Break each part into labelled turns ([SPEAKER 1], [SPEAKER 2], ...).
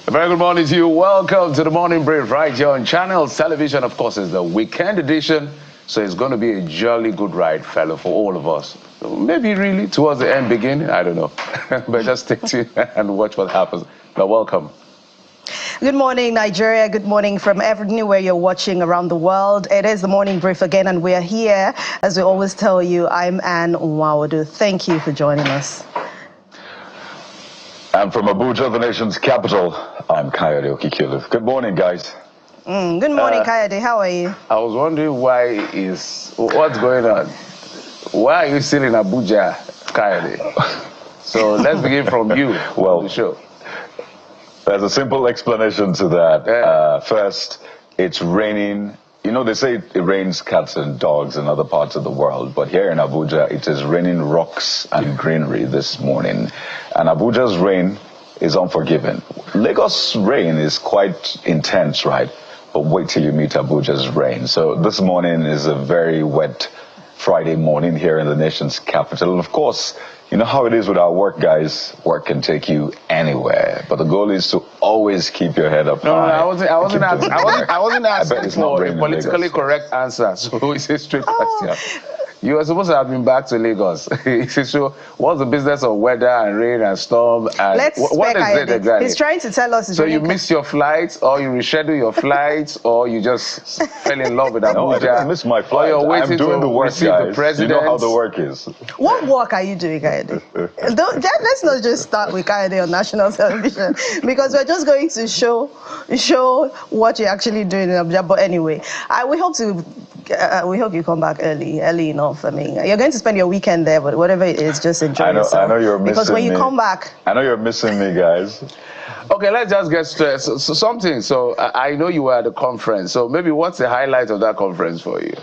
[SPEAKER 1] A very good morning to you. Welcome to the Morning Brief right here on Channels Television. Of course, it's the weekend edition, so it's going to be a jolly good ride, fellow, for all of us. Maybe really towards the end beginning, I don't know. But just stay tuned and watch what happens. But welcome.
[SPEAKER 2] Good morning, Nigeria. Good morning from everywhere you're watching around the world. It is the Morning Brief again, and we're here, as we always tell you. I'm Anne Nwawadu. Thank you for joining us.
[SPEAKER 3] And from Abuja, the nation's capital, I'm Kayode Okikilu. Good morning, guys.
[SPEAKER 2] Good morning, Kayode. How are you?
[SPEAKER 1] I was wondering what's going on? Why are you still in Abuja, Kayode? So let's begin from you.
[SPEAKER 3] Well,
[SPEAKER 1] the show.
[SPEAKER 3] There's a simple explanation to that. First, it's raining. You know, they say it rains cats and dogs in other parts of the world, but here in Abuja, it is raining rocks and greenery this morning. And Abuja's rain is unforgiving. Lagos' rain is quite intense, right? But wait till you meet Abuja's rain. So this morning is a very wet Friday morning here in the nation's capital. And of course, you know how it is with our work, guys. Work can take you anywhere, but the goal is to always keep your head up high.
[SPEAKER 1] No, I wasn't asking for a politically correct answer. So it's a straight question. You were supposed to have been back to Lagos. So what's the business of weather and rain and storm? And what is it exactly?
[SPEAKER 2] He's trying to tell us.
[SPEAKER 1] So you missed your flights, or you reschedule your flights, or you just fell in love with Abuja?
[SPEAKER 3] No, I didn't miss my flight. I'm doing the work, guys. You know how the work is.
[SPEAKER 2] What work are you doing, Kayode? Let's not just start with Kayode on national television, because we're just going to show what you're actually doing in Abuja. But anyway, we hope you come back early enough. I mean, you're going to spend your weekend there, but whatever it is, just enjoy yourself.
[SPEAKER 3] I know you're missing me.
[SPEAKER 2] Because when you come back...
[SPEAKER 3] I know you're missing me, guys.
[SPEAKER 1] Okay, let's just get straight. So I know you were at the conference. So maybe what's the highlight of that conference for you?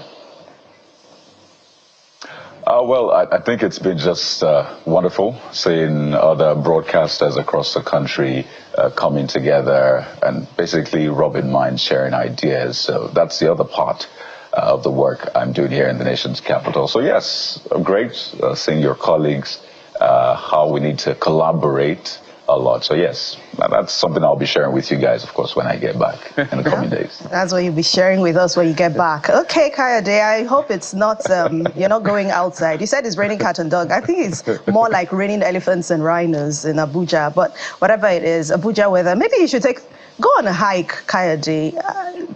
[SPEAKER 3] Well, I think it's been just wonderful seeing other broadcasters across the country coming together and basically rubbing minds, sharing ideas. So that's the other part of the work I'm doing here in the nation's capital. So yes, great seeing your colleagues, how we need to collaborate a lot. So yes, that's something I'll be sharing with you guys, of course, when I get back in the coming days.
[SPEAKER 2] That's what you'll be sharing with us when you get back. Okay, Kayode, I hope it's not, you're not going outside. You said it's raining cat and dog. I think it's more like raining elephants and rhinos in Abuja, but whatever it is, Abuja weather, maybe you should go on a hike, Kayode.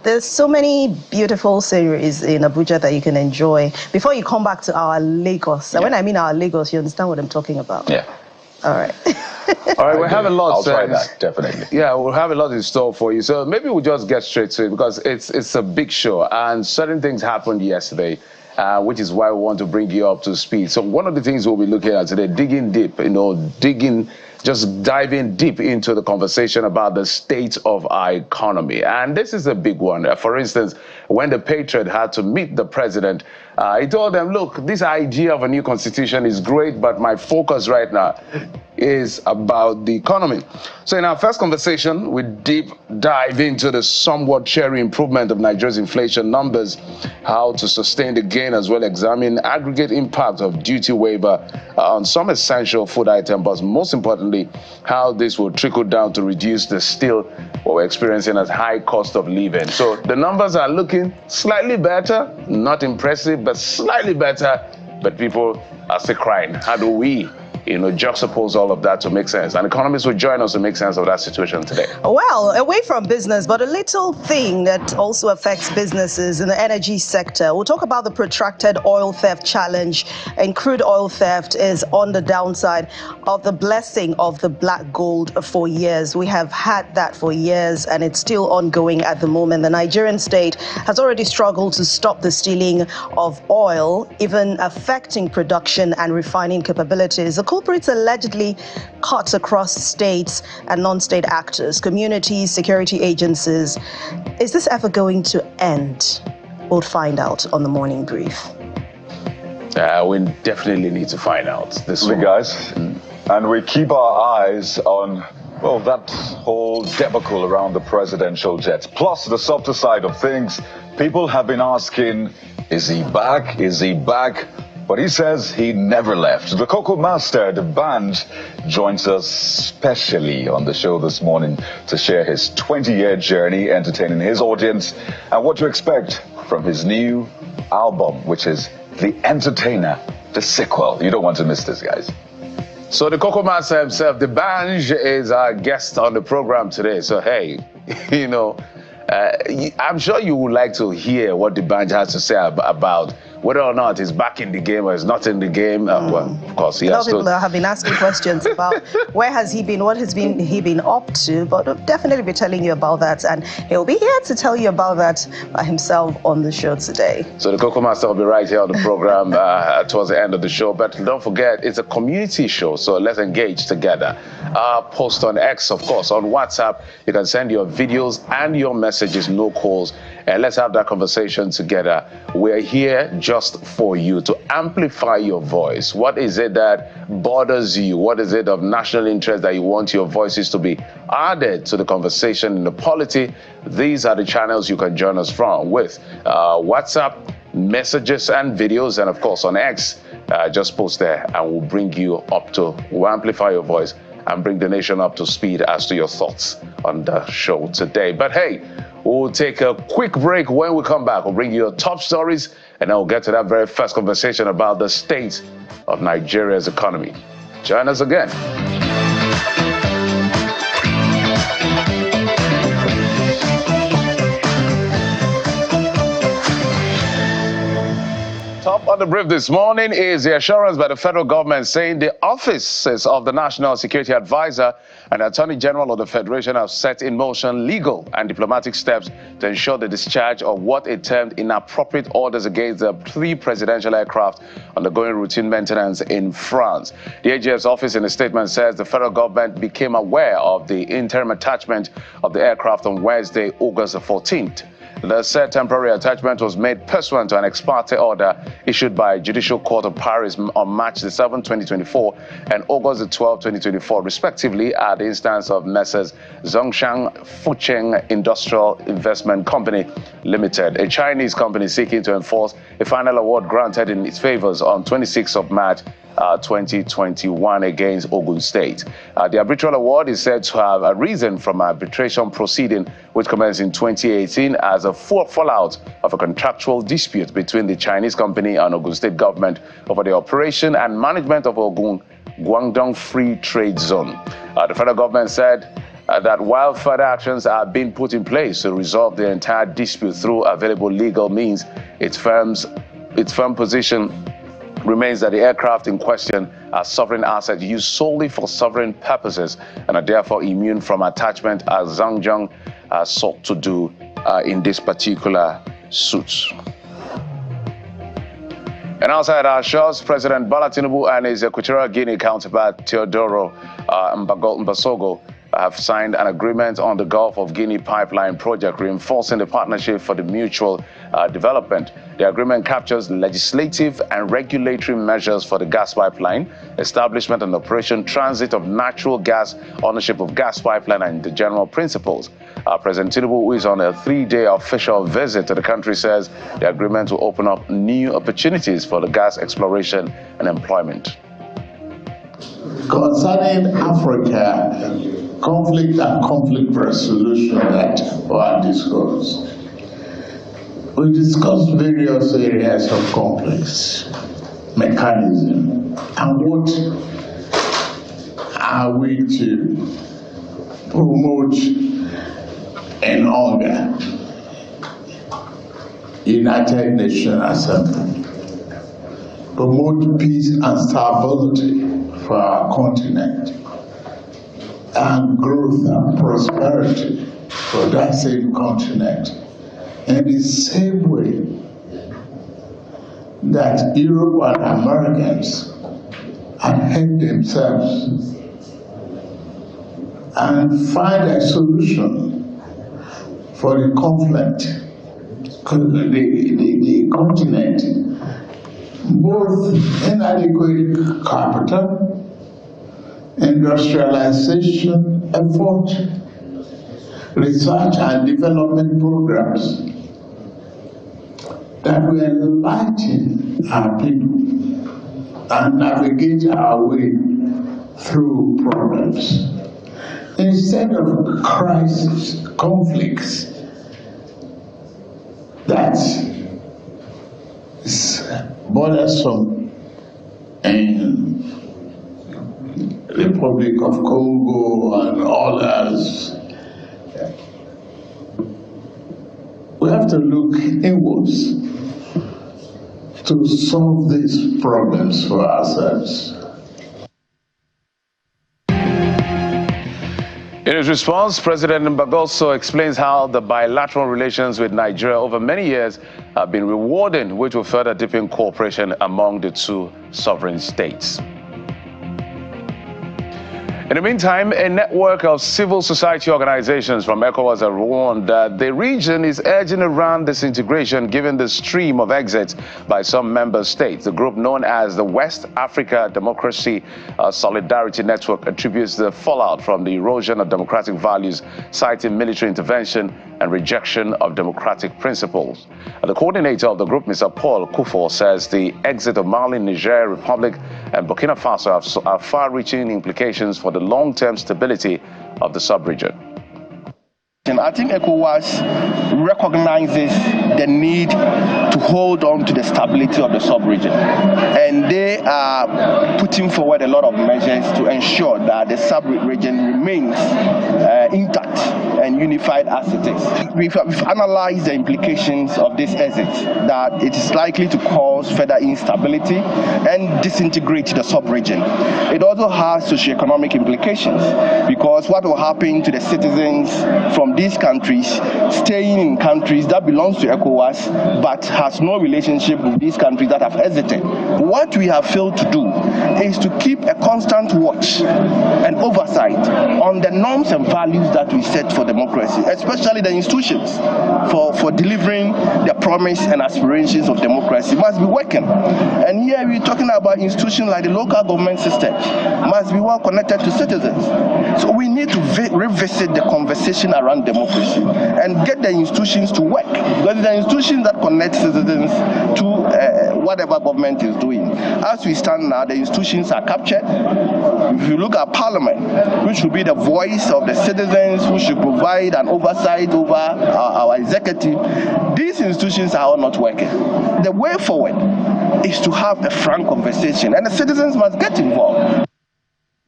[SPEAKER 2] There's so many beautiful sceneries in Abuja that you can enjoy before you come back to our Lagos. Yeah. And when I mean our Lagos, you understand what I'm talking about.
[SPEAKER 3] Yeah.
[SPEAKER 2] All right.
[SPEAKER 1] All right, we have a lot.
[SPEAKER 3] I'll try that, definitely.
[SPEAKER 1] Yeah, we'll have a lot in store for you. So maybe we'll just get straight to it, because it's a big show and certain things happened yesterday, which is why we want to bring you up to speed. So one of the things we'll be looking at today, digging deep, just diving deep into the conversation about the state of our economy. And this is a big one. For instance, when the Patriot had to meet the president, he told them, look, this idea of a new constitution is great, but my focus right now is about the economy. So in our first conversation, we deep dive into the somewhat cherry improvement of Nigeria's inflation numbers, how to sustain the gain, as well examine aggregate impact of duty waiver on some essential food items, but most importantly, how this will trickle down to reduce the still what we're experiencing as high cost of living. So the numbers are looking slightly better, not impressive, but slightly better, but people are still crying. How do we juxtapose all of that to make sense? And economists will join us to make sense of that situation today.
[SPEAKER 2] Well, away from business, but a little thing that also affects businesses in the energy sector. We'll talk about the protracted oil theft challenge, and crude oil theft is on the downside of the blessing of the black gold for years. We have had that for years, and it's still ongoing at the moment. The Nigerian state has already struggled to stop the stealing of oil, even affecting production and refining capabilities. The culprits allegedly cut across states and non-state actors, communities, security agencies. Is this ever going to end? We'll find out on the Morning Brief.
[SPEAKER 1] We definitely need to find out this
[SPEAKER 3] one, guys. And we keep our eyes on, well, that whole debacle around the presidential jet. Plus the softer side of things. People have been asking, is he back? Is he back? But he says he never left. The Cocoa Master, the band, joins us specially on the show this morning to share his 20-year journey entertaining his audience and what to expect from his new album, which is The Entertainer, the sequel. You don't want to miss this, guys.
[SPEAKER 1] So the Cocoa Master himself, the Banj, is our guest on the program today. So, hey, you know, I'm sure you would like to hear what the Banj has to say about whether or not he's back in the game or he's not in the game. Well, of course, he has to. A lot of
[SPEAKER 2] people have been asking questions about where has he been, what has he been up to, but we'll definitely be telling you about that. And he'll be here to tell you about that by himself on the show today.
[SPEAKER 1] So the Cocoa Master will be right here on the program towards the end of the show. But don't forget, it's a community show, so let's engage together. Post on X, of course, on WhatsApp. You can send your videos and your messages, no calls, and let's have that conversation together. We're here just for you to amplify your voice. What is it that bothers you? What is it of national interest that you want your voices to be added to the conversation in the polity? These are the channels you can join us from with WhatsApp, messages and videos, and of course on X. Just post there and we'll bring you up to, we'll amplify your voice and bring the nation up to speed as to your thoughts on the show today. But hey, we'll take a quick break. When we come back, we'll bring you your top stories, and then we'll get to that very first conversation about the state of Nigeria's economy. Join us again. Top on the brief this morning is the assurance by the federal government saying the offices of the National Security Advisor and Attorney General of the Federation have set in motion legal and diplomatic steps to ensure the discharge of what it termed inappropriate orders against the 3 presidential aircraft undergoing routine maintenance in France. The AGF's office in a statement says the federal government became aware of the interim attachment of the aircraft on Wednesday, August the 14th. The said temporary attachment was made pursuant to an ex parte order issued by Judicial Court of Paris on March the 7th, 2024 and August the 12th, 2024, respectively, at the instance of Messrs. Zhongshan Fucheng Industrial Investment Company Limited, a Chinese company seeking to enforce a final award granted in its favors on 26th of March 2021 against Ogun State. The arbitral award is said to have arisen from an arbitration proceeding which commenced in 2018 as a fallout of a contractual dispute between the Chinese company and Ogun State government over the operation and management of Ogun Guangdong Free Trade Zone. The federal government said that while further actions are being put in place to resolve the entire dispute through available legal means, its firm position remains that the aircraft in question are sovereign assets used solely for sovereign purposes and are therefore immune from attachment, as Zhang sought to do in this particular suit. And outside our shores, President Bola Tinubu and his Equatorial Guinea counterpart Teodoro Mbasogo have signed an agreement on the Gulf of Guinea pipeline project, reinforcing the partnership for the mutual development. The agreement captures legislative and regulatory measures for the gas pipeline, establishment and operation, transit of natural gas, ownership of gas pipeline, and the general principles. President Tinubu, who is on a 3-day official visit to the country, says the agreement will open up new opportunities for the gas exploration and employment.
[SPEAKER 4] Concerning Africa, conflict and conflict resolution that were discussed. We discussed various areas of complex mechanism and what are we to promote in order United Nations Assembly, promote peace and stability for our continent, and growth and prosperity for that same continent in the same way that Europe and Americans have helped themselves and find a solution for the conflict, the continent, both inadequate capital, industrialization effort, research and development programs that will enlighten our people and navigate our way through problems. Instead of crisis, conflicts, that is bothersome in Republic of Congo and others. We have to look inwards to solve these problems for ourselves.
[SPEAKER 1] In his response, President Mbagoso explains how the bilateral relations with Nigeria over many years have been rewarding, which will further deepen cooperation among the two sovereign states. In the meantime, a network of civil society organizations from ECOWAS have warned that the region is edging around disintegration given the stream of exits by some member states. The group known as the West Africa Democracy Solidarity Network attributes the fallout from the erosion of democratic values, citing military intervention and rejection of democratic principles. The coordinator of the group, Mr. Paul Kufo, says the exit of Mali, Niger Republic, and Burkina Faso have far-reaching implications for the long-term stability of the sub-region.
[SPEAKER 5] I think ECOWAS recognizes the need to hold on to the stability of the sub-region, and they are putting forward a lot of measures to ensure that the sub-region remains intact and unified as it is. We've analyzed the implications of this exit, that it is likely to cause further instability and disintegrate the sub-region. It also has socioeconomic implications, because what will happen to the citizens from these countries staying in countries that belongs to ECOWAS but has no relationship with these countries that have exited. What we have failed to do is to keep a constant watch and oversight on the norms and values that we set for democracy, especially the institutions for delivering the promise and aspirations of democracy must be working. And here we're talking about institutions like the local government system must be well connected to citizens. So we need to revisit the conversation around democracy and get the institutions to work, because the institutions that connect citizens to whatever government is doing. As we stand now, the institutions are captured. If you look at Parliament, which should be the voice of the citizens, who should provide an oversight over our executive, these institutions are all not working. The way forward is to have a frank conversation, and the citizens must get involved.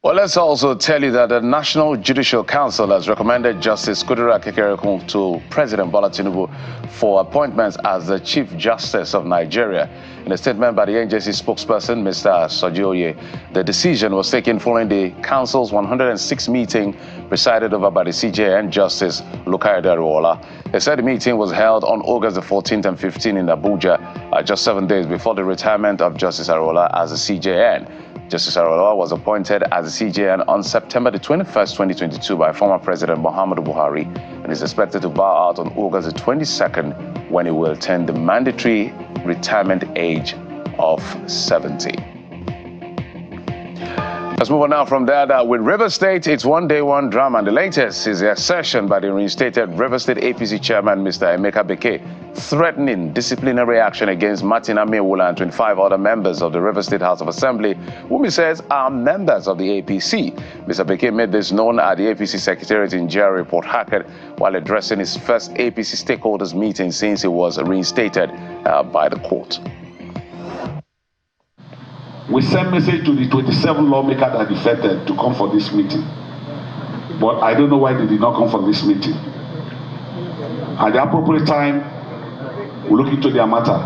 [SPEAKER 1] Well, let's also tell you that the National Judicial Council has recommended Justice Kudura Kekerekun to President Bola Tinubu for appointment as the Chief Justice of Nigeria. In a statement by the NJC spokesperson, Mr. Sojioye, the decision was taken following the Council's 106th meeting presided over by the CJN Justice Lukayode Ariwola. They said the meeting was held on August the 14th and 15th in Abuja, just 7 days before the retirement of Justice Ariwola as the CJN. Justice Ariwola was appointed as the CJN on September the 21st, 2022 by former President Muhammadu Buhari and is expected to bow out on August the 22nd when he will attain the mandatory retirement age of 70. Let's move on now from there. With River State, it's one day, one drama. And the latest is the assertion by the reinstated River State APC chairman, Mr. Emeka Beke, threatening disciplinary action against Martin Amewola and 25 other members of the River State House of Assembly, whom he says are members of the APC. Mr. Beke made this known at the APC Secretariat in GRA Port Harcourt while addressing his first APC stakeholders meeting since he was reinstated by the court.
[SPEAKER 6] We sent message to the 27 lawmakers that defected to come for this meeting. But I don't know why they did not come for this meeting. At the appropriate time, we'll look into their matter.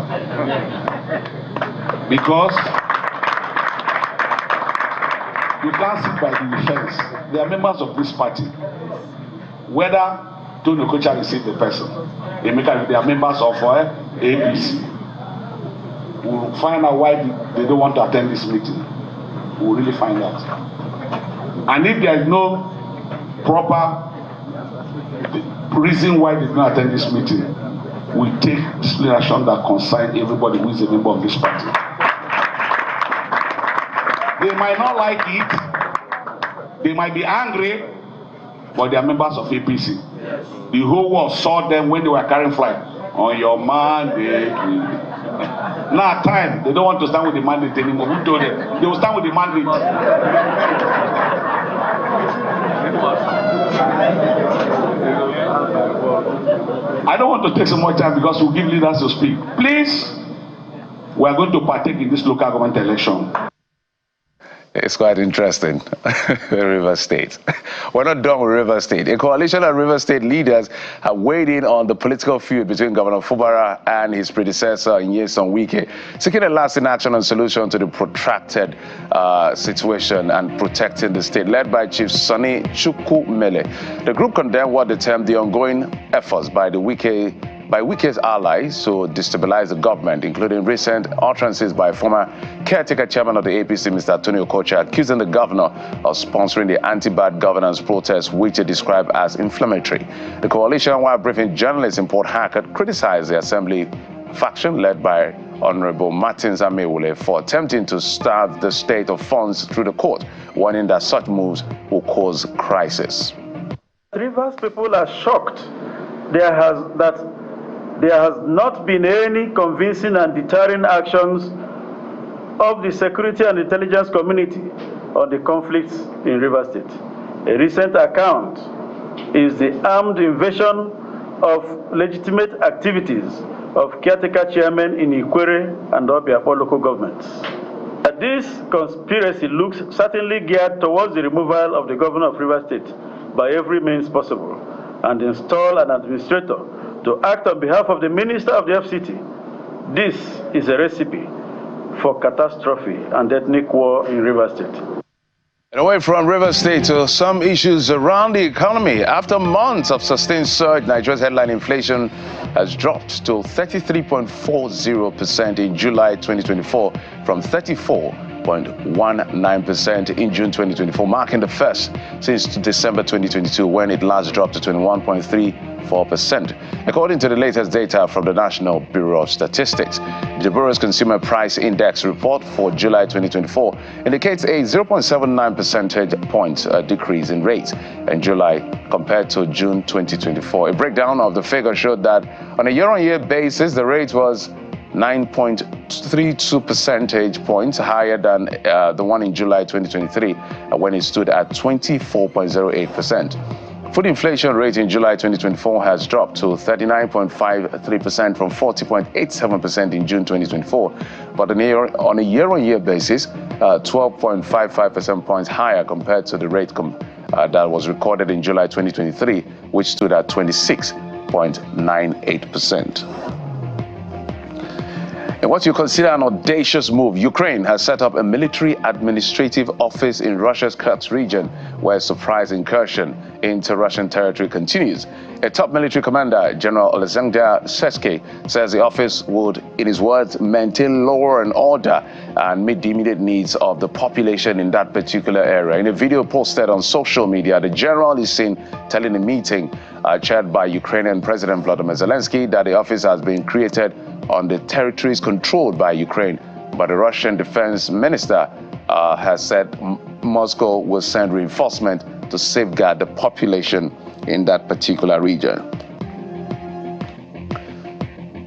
[SPEAKER 6] Because you can't sit by the defense. They are members of this party. Whether Tony Okocha received the person, they are members of APC. We'll find out why they don't want to attend this meeting. We'll really find out. And if there is no proper reason why they don't attend this meeting, we take disciplinary action that concerns everybody who is a member of this party. They might not like it, they might be angry, but they are members of APC. The whole world saw them when they were carrying flag. On your mandate. Now time, they don't want to stand with the mandate anymore. Who told them? They will stand with the mandate. I don't want to take so much time because we'll give leaders to speak. Please, we are going to partake in this local government election.
[SPEAKER 1] It's quite interesting. River State. We're not done with River State. A coalition of River State leaders have weighed in on the political feud between Governor Fubara and his predecessor, Nyesom Wike, seeking a lasting action and solution to the protracted situation and protecting the state, led by Chief Sonny Chukwumele. The group condemned what they termed the ongoing efforts by Wike's allies to destabilize the government, including recent utterances by former caretaker chairman of the APC, Mr. Tony Okocha, accusing the governor of sponsoring the anti-bad governance protest, which they described as inflammatory. The coalition, while briefing journalists in Port Harcourt, criticized the assembly faction led by Honorable Martins Amewule for attempting to starve the state of funds through the court, warning that such moves will cause crisis.
[SPEAKER 7] Rivers people are shocked. There has not been any convincing and deterring actions of the security and intelligence community on the conflicts in River State. A recent account is the armed invasion of legitimate activities of caretaker chairmen in Ikwere and Obiakpo local governments. This conspiracy looks certainly geared towards the removal of the governor of River State by every means possible and install an administrator to act on behalf of the Minister of the FCT. This is a recipe for catastrophe and ethnic war in River State.
[SPEAKER 1] And away from River State to some issues around the economy. After months of sustained surge, Nigeria's headline inflation has dropped to 33.40% in July 2024 from 34.19% in June 2024, marking the first since December 2022, when it last dropped to 21.34%. According to the latest data from the National Bureau of Statistics, the Bureau's Consumer Price Index report for July 2024 indicates a 0.79 percentage point decrease in rates in July compared to June 2024. A breakdown of the figure showed that on a year-on-year basis, the rate was 9.32 percentage points higher than the one in July 2023, when it stood at 24.08%. Food inflation rate in July 2024 has dropped to 39.53% from 40.87% in June 2024, but on a year-on-year basis, 12.55% points higher compared to the rate that was recorded in July 2023, which stood at 26.98%. In what you consider an audacious move, Ukraine has set up a military administrative office in Russia's Kursk region, where a surprise incursion into Russian territory continues. A top military commander, General Alexander Sesky, says the office would, in his words, maintain law and order and meet the immediate needs of the population in that particular area. In a video posted on social media, the general is seen telling a meeting chaired by Ukrainian President Volodymyr Zelensky that the office has been created on the territories controlled by Ukraine, but the Russian defense minister has said Moscow will send reinforcement to safeguard the population in that particular region.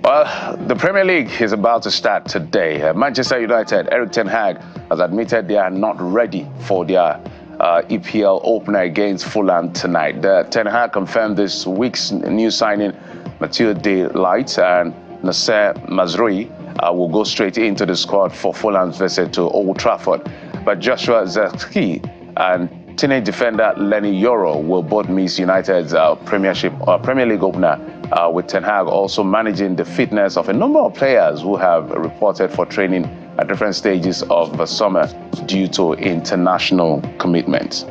[SPEAKER 1] Well, the Premier League is about to start today. Manchester United, Erik ten Hag, has admitted they are not ready for their EPL opener against Fulham tonight. Ten Hag confirmed this week's new signing, Mathieu de Ligt and Nasser Mazraoui will go straight into the squad for Fulham's visit to Old Trafford. But Joshua Zirkzee and teenage defender Lenny Yoro will both miss United's Premier League opener, with Ten Hag also managing the fitness of a number of players who have reported for training at different stages of the summer due to international commitments.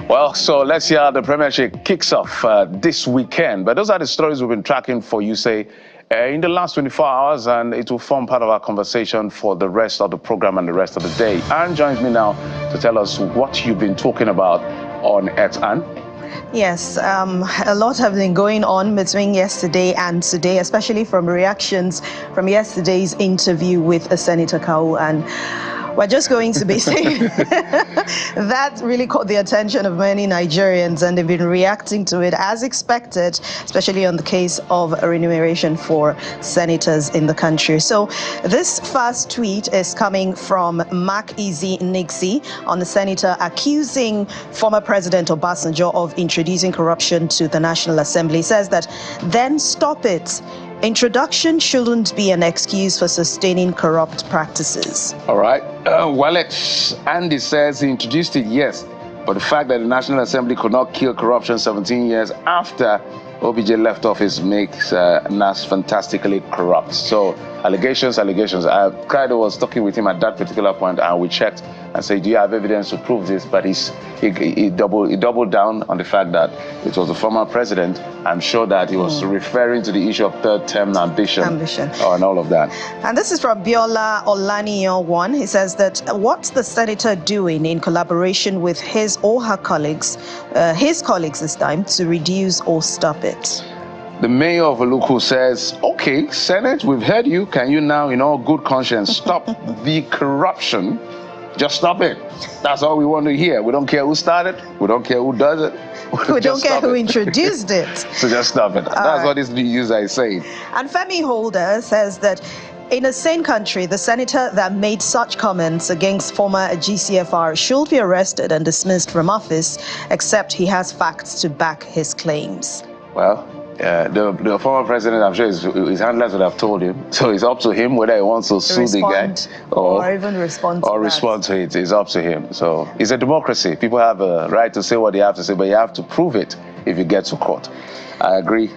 [SPEAKER 1] Well, so let's see how the Premiership kicks off this weekend. But those are the stories we've been tracking for you, say, in the last 24 hours, and it will form part of our conversation for the rest of the program and the rest of the day. Anne joins me now to tell us what you've been talking about on X. Anne?
[SPEAKER 2] Yes, a lot have been going on between yesterday and today, especially from reactions from yesterday's interview with Senator Kawu. And We're just going to be saying that really caught the attention of many Nigerians, and they've been reacting to it as expected, especially on the case of remuneration for senators in the country. So this first tweet is coming from Mark Easy Nixie on the senator accusing former President Obasanjo of introducing corruption to the National Assembly. He says that, then stop it. Introduction shouldn't be an excuse for sustaining corrupt practices.
[SPEAKER 1] All right. Andy says he introduced it, yes. But the fact that the National Assembly could not kill corruption 17 years after OBJ left office makes NAS fantastically corrupt. So allegations. Kaido was talking with him at that particular point, and we checked and said, do you have evidence to prove this? But he doubled down on the fact that it was the former president. I'm sure that he was referring to the issue of third-term ambition. And all of that.
[SPEAKER 2] And this is from Biola Olaniyan 1. He says that what's the senator doing in collaboration with his or her colleagues, his colleagues this time, to reduce or stop it?
[SPEAKER 1] The mayor of Oluku says, okay, Senate, we've heard you. Can you now, in all good conscience, stop the corruption? Just stop it. That's all we want to hear. We don't care who started. We don't care who does it.
[SPEAKER 2] We don't care who introduced it.
[SPEAKER 1] So just stop it. That's what this user is saying.
[SPEAKER 2] And Femi Holder says that in a sane country, the senator that made such comments against former GCFR should be arrested and dismissed from office, except he has facts to back his claims.
[SPEAKER 1] Well, the former president, I'm sure his handlers would have told him. So it's up to him whether he wants to sue the guy
[SPEAKER 2] or even respond
[SPEAKER 1] to it. It's up to him. So it's a democracy. People have a right to say what they have to say, but you have to prove it if you get to court. I agree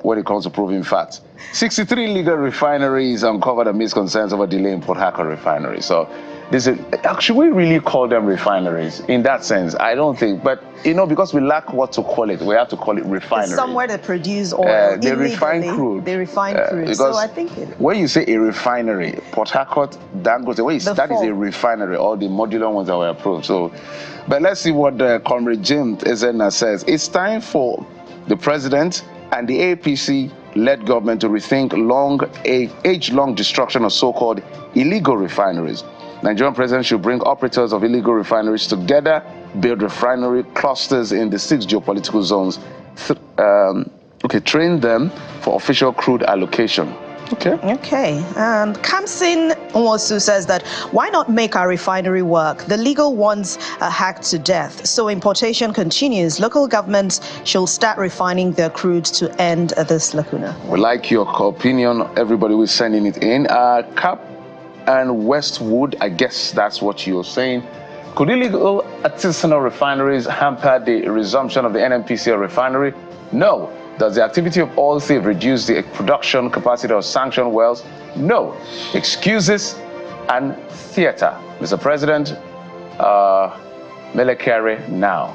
[SPEAKER 1] when it comes to proving facts. 63 legal refineries uncovered amidst concerns over delay in Port Harcourt refinery. So should we really call them refineries in that sense? I don't think, but because we lack what to call it, we have to call it refinery.
[SPEAKER 2] It's somewhere they produce oil.
[SPEAKER 1] They refine crude.
[SPEAKER 2] They refine crude. So I think
[SPEAKER 1] when you say a refinery, Port Harcourt, that is a refinery, all the modular ones that were approved. So, but let's see what Comrade Jim Ezena says. It's time for the president and the APC-led government to rethink age-long destruction of so-called illegal refineries. Nigerian president should bring operators of illegal refineries together, build refinery clusters in the 6 geopolitical zones, train them for official crude allocation.
[SPEAKER 2] Okay. And Kamsin Nwosu says that, why not make our refinery work? The legal ones are hacked to death. So importation continues. Local governments should start refining their crude to end this lacuna.
[SPEAKER 1] We like your opinion. Everybody was sending it in. Cap and Westwood, I guess that's what you're saying. Could illegal artisanal refineries hamper the resumption of the NNPCL refinery? No. Does the activity of oil thief reduce the production capacity of sanctioned wells? No. Excuses and theater. Mr. President, Melekere now.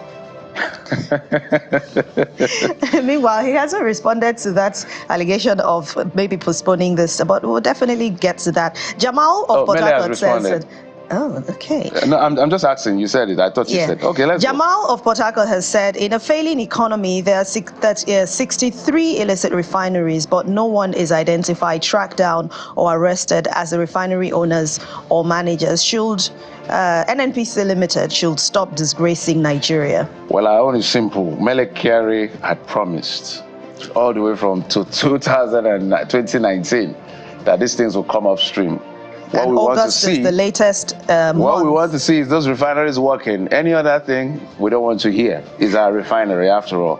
[SPEAKER 2] Meanwhile, he hasn't responded to that allegation of maybe postponing this, but we'll definitely get to that. Jamal of Port Harcourt says... Oh, okay.
[SPEAKER 1] No, I'm just asking. You said it. I thought you said. Okay, let's
[SPEAKER 2] Jamal of Port Harcourt has said, in a failing economy, there are 63 illicit refineries, but no one is identified, tracked down, or arrested as the refinery owners or managers. Should NNPC Limited should stop disgracing Nigeria?
[SPEAKER 1] Well, our own is simple. Melekere had promised all the way from 2019 that these things will come upstream. What
[SPEAKER 2] and
[SPEAKER 1] we
[SPEAKER 2] August
[SPEAKER 1] want to see,
[SPEAKER 2] is the latest
[SPEAKER 1] What we want to see is those refineries working. Any other thing we don't want to hear. Is our refinery, after all.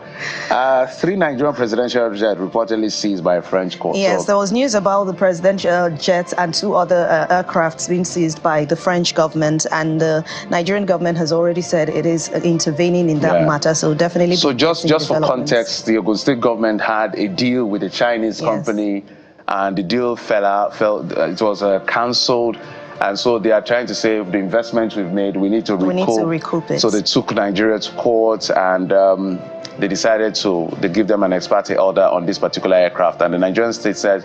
[SPEAKER 1] 3 Nigerian presidential jets reportedly seized by a French court.
[SPEAKER 2] Yes, there was news about the presidential jets and 2 other aircrafts being seized by the French government, and the Nigerian government has already said it is intervening in that matter. So definitely.
[SPEAKER 1] So just for context, the Ogun State government had a deal with a Chinese company. And the deal fell out, it was cancelled. And so they are trying to say the investment we've made, we need to recoup
[SPEAKER 2] it.
[SPEAKER 1] So they took Nigeria to court, and they decided they give them an ex parte order on this particular aircraft. And the Nigerian state said,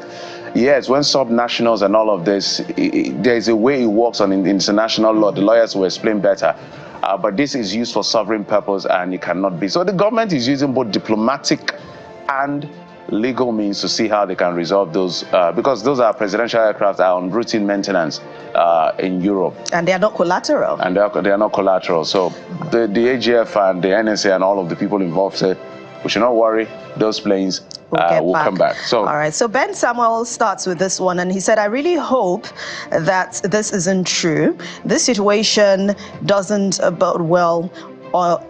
[SPEAKER 1] yes, when subnationals and all of this, there's a way it works on international law. The lawyers will explain better. But this is used for sovereign purpose, and it cannot be. So the government is using both diplomatic and legal means to see how they can resolve those, because those are presidential aircraft that are on routine maintenance in Europe.
[SPEAKER 2] And they are not collateral.
[SPEAKER 1] And they are not collateral. So the AGF and the NSA and all of the people involved said, we should not worry, those planes will come back. So,
[SPEAKER 2] all right, so Ben Samuel starts with this one, and he said, I really hope that this isn't true. This situation doesn't bode well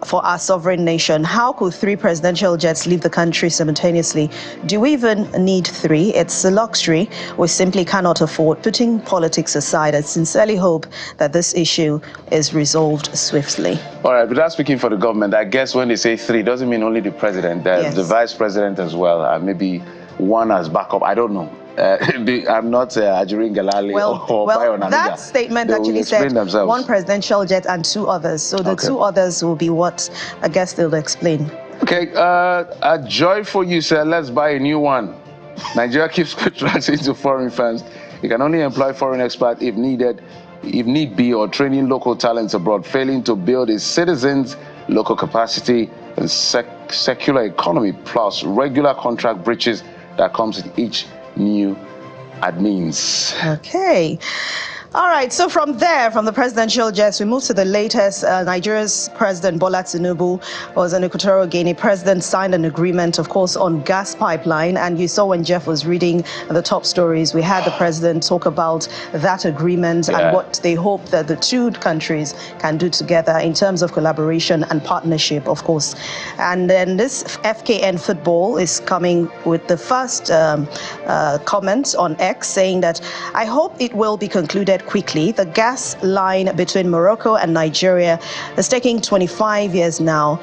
[SPEAKER 2] for our sovereign nation. How could 3 presidential jets leave the country simultaneously? Do we even need 3? It's a luxury we simply cannot afford. Putting politics aside, I sincerely hope that this issue is resolved swiftly.
[SPEAKER 1] All right, but that's speaking for the government. I guess when they say 3, doesn't mean only the president, the vice president as well, and maybe one as backup. I don't know. I'm not Ajirin Galali or
[SPEAKER 2] Well, that statement actually said themselves. 1 presidential jet and 2 others. So the 2 others will be what I guess they'll explain.
[SPEAKER 1] Okay, a joy for you, sir. Let's buy a new one. Nigeria keeps contracting to foreign firms. You can only employ foreign experts if need be, or training local talents abroad, failing to build its citizens' local capacity and secular economy, plus regular contract breaches that comes with each new admins.
[SPEAKER 2] Okay. All right, so from there, from the presidential jets, we move to the latest. Nigeria's President Bola Tinubu was in Equatorial Guinea. President signed an agreement, of course, on gas pipeline. And you saw when Jeff was reading the top stories, we had the president talk about that agreement and what they hope that the 2 countries can do together in terms of collaboration and partnership, of course. And then this FKN Football is coming with the first comment on X, saying that, I hope it will be concluded quickly. The gas line between Morocco and Nigeria is taking 25 years now,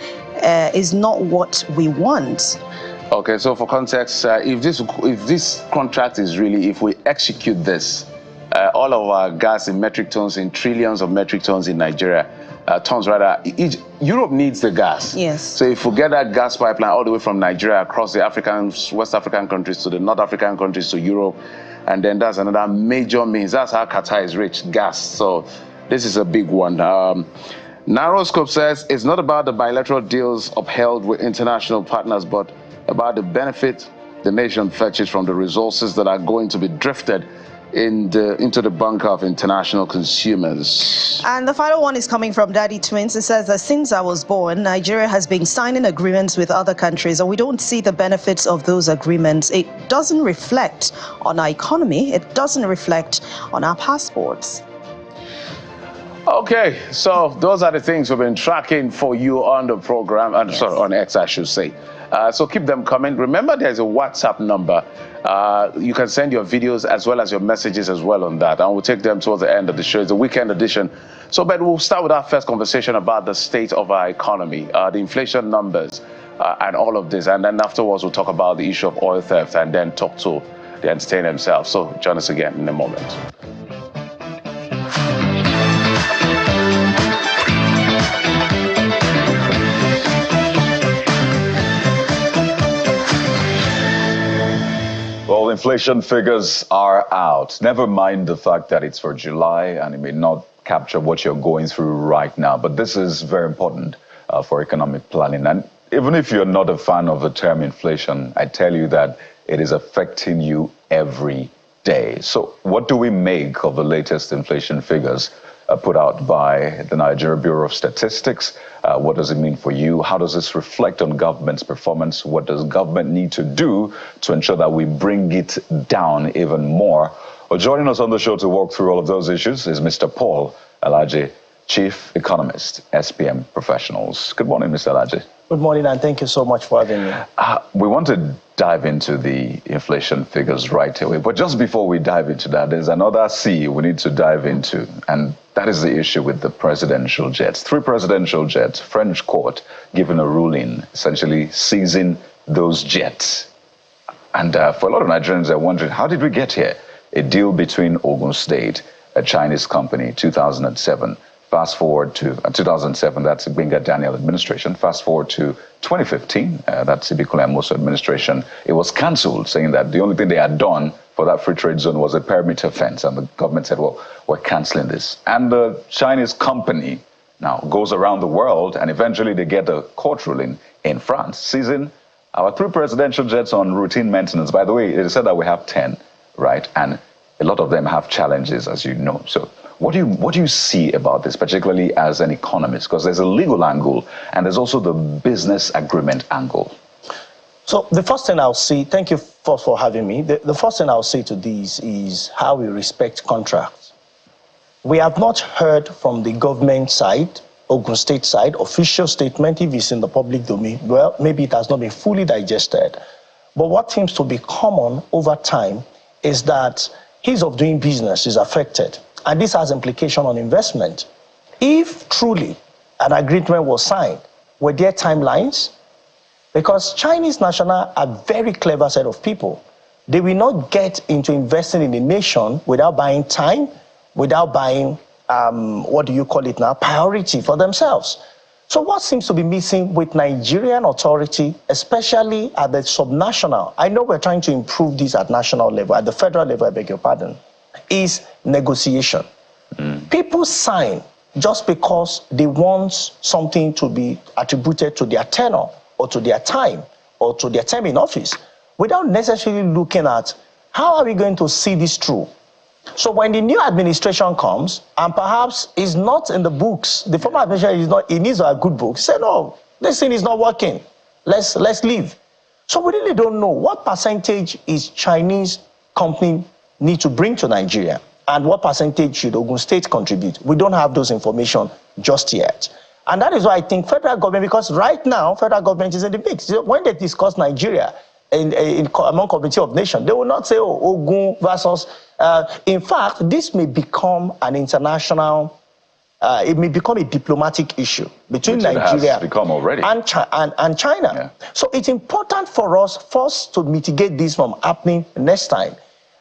[SPEAKER 2] is not what we want.
[SPEAKER 1] Okay, so for context, if this contract is really, if we execute this, all of our gas in metric tons, in trillions of metric tons in Nigeria, tons rather, Europe needs the gas.
[SPEAKER 2] Yes.
[SPEAKER 1] So if we get that gas pipeline all the way from Nigeria across the West African countries to the North African countries to Europe, and then that's another major means. That's how Qatar is rich, gas. So this is a big one. Narrowscope says it's not about the bilateral deals upheld with international partners, but about the benefit the nation fetches from the resources that are going to be drifted into the bunker of international consumers.
[SPEAKER 2] And the final one is coming from Daddy Twins. It says that since I was born, Nigeria has been signing agreements with other countries, and we don't see the benefits of those agreements. It doesn't reflect on our economy. It doesn't reflect on our passports.
[SPEAKER 1] Okay, so those are the things we've been tracking for you on the program, and sorry, on X, I should say. So keep them coming. Remember, there's a WhatsApp number. You can send your videos as well as your messages as well on that, and we'll take them towards the end of the show. It's a weekend edition. So, but we'll start with our first conversation about the state of our economy, the inflation numbers, and all of this. And then afterwards, we'll talk about the issue of oil theft and then talk to the entertainer himself. So join us again in a moment.
[SPEAKER 3] Well, inflation figures are out. Never mind the fact that it's for July and it may not capture what you're going through right now. But this is very important for economic planning. And even if you're not a fan of the term inflation, I tell you that it is affecting you every day. So what do we make of the latest inflation figures put out by the Nigeria Bureau of Statistics? What does it mean for you? How does this reflect on government's performance? What does government need to do to ensure that we bring it down even more? Well, joining us on the show to walk through all of those issues is Mr. Paul Alaji, Chief Economist, SPM Professionals. Good morning, Mr. Alaji.
[SPEAKER 8] Good morning, and thank you so much for having me.
[SPEAKER 3] We want to dive into the inflation figures right away. But just before we dive into that, there's another C we need to dive into, and that is the issue with the presidential jets. 3 presidential jets, French court giving a ruling, essentially seizing those jets. And for a lot of Nigerians, they're wondering, how did we get here? A deal between Ogun State, a Chinese company, 2007. Fast forward to 2007, that's Benga Daniel administration. Fast forward to 2015, that's Ibikola Amoso administration. It was cancelled, saying that the only thing they had done for that free trade zone was a perimeter fence. And the government said, well, we're cancelling this. And the Chinese company now goes around the world, and eventually they get a court ruling in France, seizing Our 3 presidential jets on routine maintenance. By the way, it is said that we have 10, right? And a lot of them have challenges, as you know. So what do you see about this, particularly as an economist? Because there's a legal angle and there's also the business agreement angle.
[SPEAKER 8] So the first thing I'll say, thank you for having me. The first thing I'll say to these is how we respect contracts. We have not heard from the government side, Ogun State side, official statement, if it's in the public domain. Well, maybe it has not been fully digested. But what seems to be common over time is that ease of doing business is affected. And this has implication on investment. If truly an agreement was signed, were there timelines? Because Chinese nationals are a very clever set of people. They will not get into investing in a nation without buying time, without buying, what do you call it now, priority for themselves. So what seems to be missing with Nigerian authority, especially at the subnational, I know we're trying to improve this at national level, at the federal level, I beg your pardon, is negotiation. People sign just because they want something to be attributed to their tenure or to their time or to their term in office without necessarily looking at how are we going to see this through. So when the new administration comes, and perhaps is not in the books, the former administration is not, it needs a good book, say, no, this thing is not working, let's leave. So we really don't know what percentage is Chinese company need to bring to Nigeria, and what percentage should Ogun State contribute. We don't have those information just yet. And that is why I think federal government, because right now, federal government is in the mix. When they discuss Nigeria, among Committee of Nations, they will not say, oh, Ogun versus... in fact, this may become an international, it may become a diplomatic issue between Nigeria and China. Yeah. So it's important for us first to mitigate this from happening next time.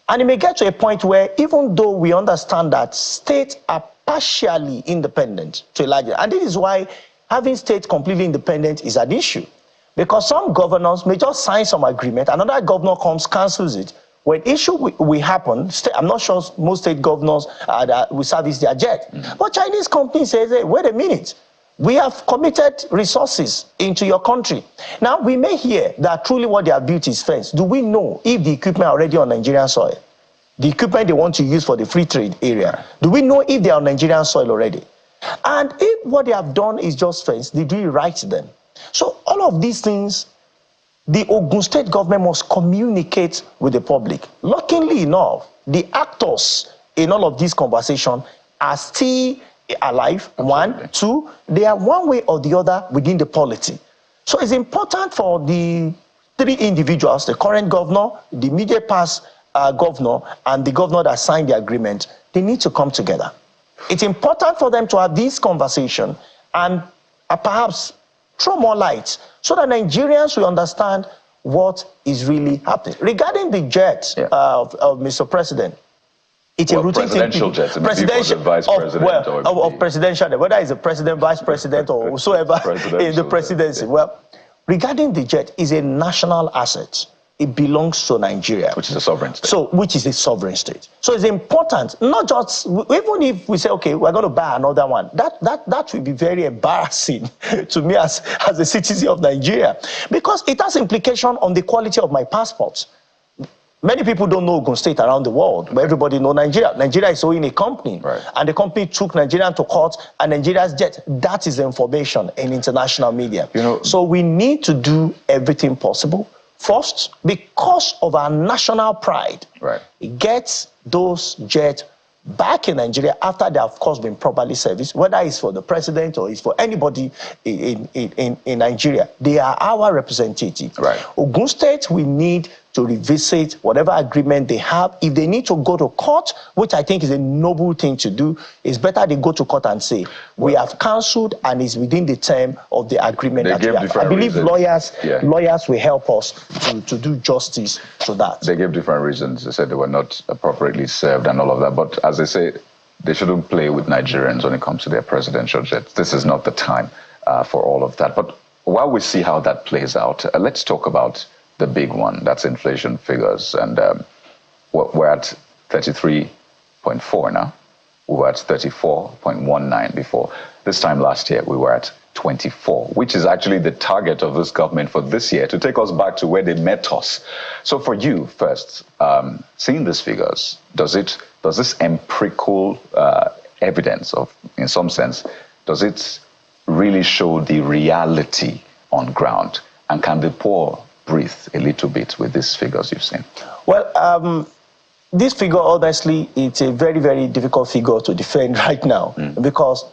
[SPEAKER 8] And it may get to a point where even though we understand that states are partially independent to a large extent, and this is why having states completely independent is an issue. Because some governors may just sign some agreement, another governor comes, cancels it. When issue will happen, I'm not sure most state governors will service their jet. But Chinese companies say, hey, wait a minute, we have committed resources into your country. Now, we may hear that truly what they have built is fence. Do we know if the equipment are already on Nigerian soil? The equipment they want to use for the free trade area. Do we know if they are on Nigerian soil already? And if what they have done is just fence, they do it right then. So all of these things, the Ogun State government must communicate with the public. Luckily enough, the actors in all of these conversations are still alive. Absolutely. One, two, they are one way or the other within the polity. So it's important for the 3 individuals, the current governor, the immediate past governor, and the governor that signed the agreement, they need to come together. It's important for them to have this conversation and perhaps throw more light so that Nigerians will understand what is really happening. Regarding the jet of Mr. President, it's a routine
[SPEAKER 3] presidential
[SPEAKER 8] thing.
[SPEAKER 3] Jet, presidential vice president,
[SPEAKER 8] of presidential, whether it's a president, vice president, or whosoever in the presidency. Well, regarding the jet, is a national asset. It belongs to Nigeria,
[SPEAKER 3] which is a sovereign state.
[SPEAKER 8] So, which is a sovereign state. So it's important, not just even if we say, okay, we're going to buy another one. That will be very embarrassing to me as a citizen of Nigeria, because it has implication on the quality of my passport. Many people don't know Ogun State around the world, but everybody knows Nigeria. Nigeria is owning a company, and the company took Nigeria to court, and Nigeria's jet. That is the information in international media. You know, so we need to do everything possible. First, because of our national pride, get those jets back in Nigeria after they have, of course, been properly serviced, whether it's for the president or it's for anybody in Nigeria. They are our representative. Ogun State, we need to revisit whatever agreement they have. If they need to go to court, which I think is a noble thing to do, it's better they go to court and say, we have cancelled and it's within the term of the agreement that we have. I believe lawyers will help us to do justice to that.
[SPEAKER 3] They gave different reasons. They said they were not appropriately served and all of that. But as they say, they shouldn't play with Nigerians when it comes to their presidential jets. This is not the time for all of that. But while we see how that plays out, let's talk about the big one, that's inflation figures, and we're at 33.4 now. We were at 34.19 before. This time last year, we were at 24, which is actually the target of this government for this year, to take us back to where they met us. So for you, first, seeing these figures, does this empirical evidence of, in some sense, does it really show the reality on ground? And can the poor breathe a little bit with these figures you've seen?
[SPEAKER 8] Well, this figure, honestly, it's a very, very difficult figure to defend right now, because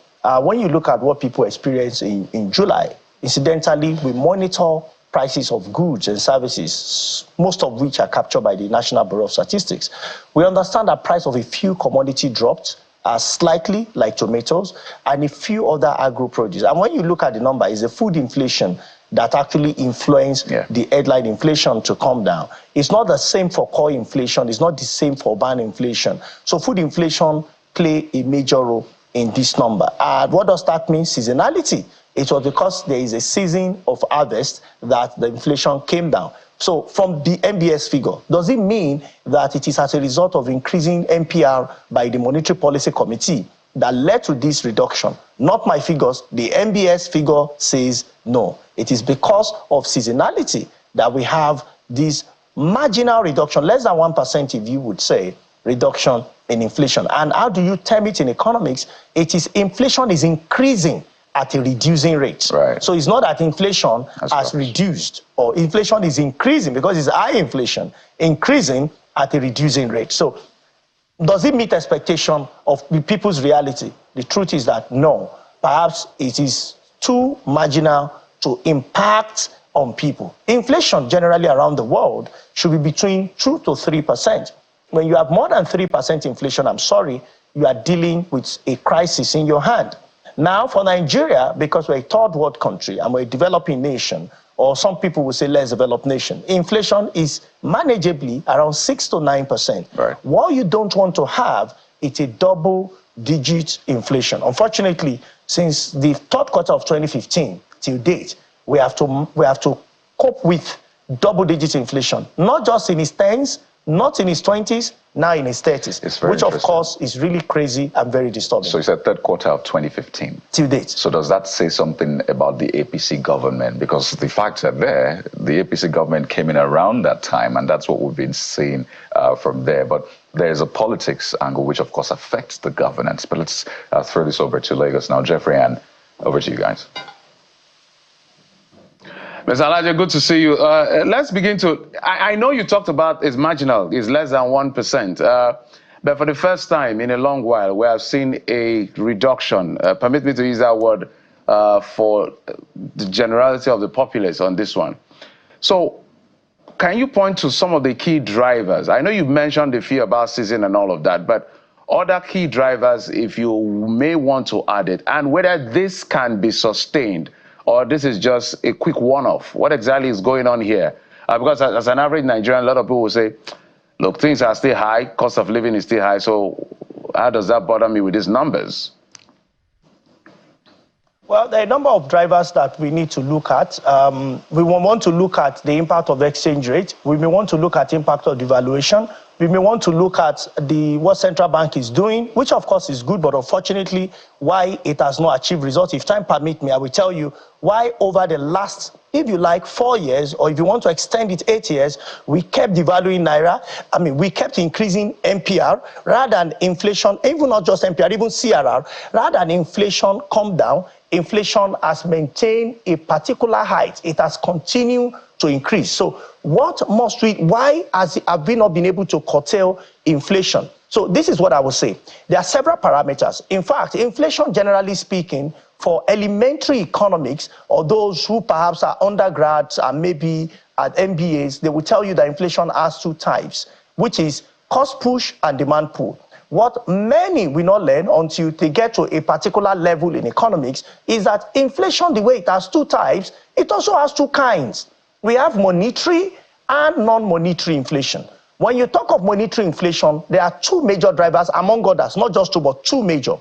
[SPEAKER 8] when you look at what people experience in July, incidentally, we monitor prices of goods and services, most of which are captured by the National Bureau of Statistics. We understand that price of a few commodity dropped slightly, like tomatoes, and a few other agro-produce. And when you look at the number, it's the food inflation that actually influenced the headline inflation to come down. It's not the same for core inflation. It's not the same for urban inflation. So food inflation play a major role in this number. And what does that mean? Seasonality. It was because there is a season of harvest that the inflation came down. So from the MBS figure, does it mean that it is as a result of increasing NPR by the Monetary Policy Committee that led to this reduction? Not my figures. The MBS figure says no. It is because of seasonality that we have this marginal reduction, less than 1%, if you would say, reduction in inflation. And how do you term it in economics? It is inflation is increasing at a reducing rate.
[SPEAKER 3] Right.
[SPEAKER 8] So it's not that inflation has reduced, or inflation is increasing because it's high inflation, increasing at a reducing rate. So does it meet expectation of the people's reality? The truth is that no. Perhaps it is too marginal to impact on people. Inflation generally around the world should be between 2 to 3%. When you have more than 3% inflation, I'm sorry, you are dealing with a crisis in your hand. Now for Nigeria, because we're a third world country and we're a developing nation, or some people will say less developed nation, inflation is manageably around 6 to 9%.
[SPEAKER 3] Right.
[SPEAKER 8] What you don't want to have is a double-digit inflation. Unfortunately, since the third quarter of 2015 till date, we have to cope with double-digit inflation, not just in its 10s, not in his 20s, now in his 30s, which of course is really crazy and very disturbing.
[SPEAKER 3] So you said third quarter of 2015.
[SPEAKER 8] Till date.
[SPEAKER 3] So does that say something about the APC government? Because the facts are there. The APC government came in around that time, and that's what we've been seeing from there. But there's a politics angle, which of course affects the governance. But let's throw this over to Lagos now. Jeffrey, and over to you guys.
[SPEAKER 1] Mr. Alaje, good to see you. Let's begin to, I know you talked about it's marginal, it's less than 1%. But for the first time in a long while, we have seen a reduction, permit me to use that word, for the generality of the populace on this one. So can you point to some of the key drivers? I know you mentioned the fear about season and all of that, but other key drivers, if you may want to add it, and whether this can be sustained, or this is just a quick one-off. What exactly is going on here? Because as an average Nigerian, a lot of people will say, look, things are still high, cost of living is still high, so how does that bother me with these numbers?
[SPEAKER 8] Well, there are a number of drivers that we need to look at. We want to look at the impact of exchange rate. We may want to look at the impact of devaluation. We may want to look at what central bank is doing, which of course is good, but unfortunately, why it has not achieved results. If time permit me, I will tell you why over the last, if you like, 4 years, or if you want to extend it 8 years, we kept devaluing Naira. I mean, we kept increasing NPR rather than inflation, even not just NPR, even CRR, rather than inflation come down. Inflation has maintained a particular height. It has continued to increase. So what must we, why have we not been able to curtail inflation? So this is what I would say. There are several parameters. In fact, inflation, generally speaking, for elementary economics, or those who perhaps are undergrads and maybe at MBAs, they will tell you that inflation has 2 types, which is cost push and demand pull. What many will not learn until they get to a particular level in economics is that inflation, the way it has 2 types, it also has 2 kinds. We have monetary and non-monetary inflation. When you talk of monetary inflation, there are 2 major drivers, among others, not just 2, but 2 major.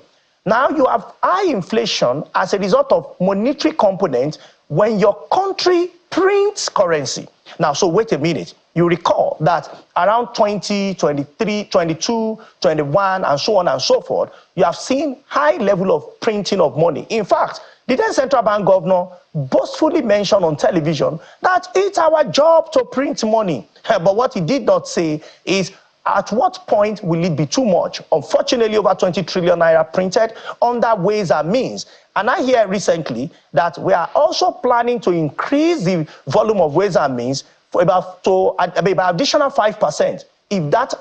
[SPEAKER 8] Now you have high inflation as a result of monetary component when your country prints currency. Now, so wait a minute. You recall that around 20, 23, 22, 21, and so on and so forth, you have seen high level of printing of money. In fact, the then central bank governor boastfully mentioned on television that it's our job to print money. But what he did not say is, at what point will it be too much? Unfortunately, over 20 trillion naira printed under Ways and Means. And I hear recently that we are also planning to increase the volume of Ways and Means for about additional 5%. If that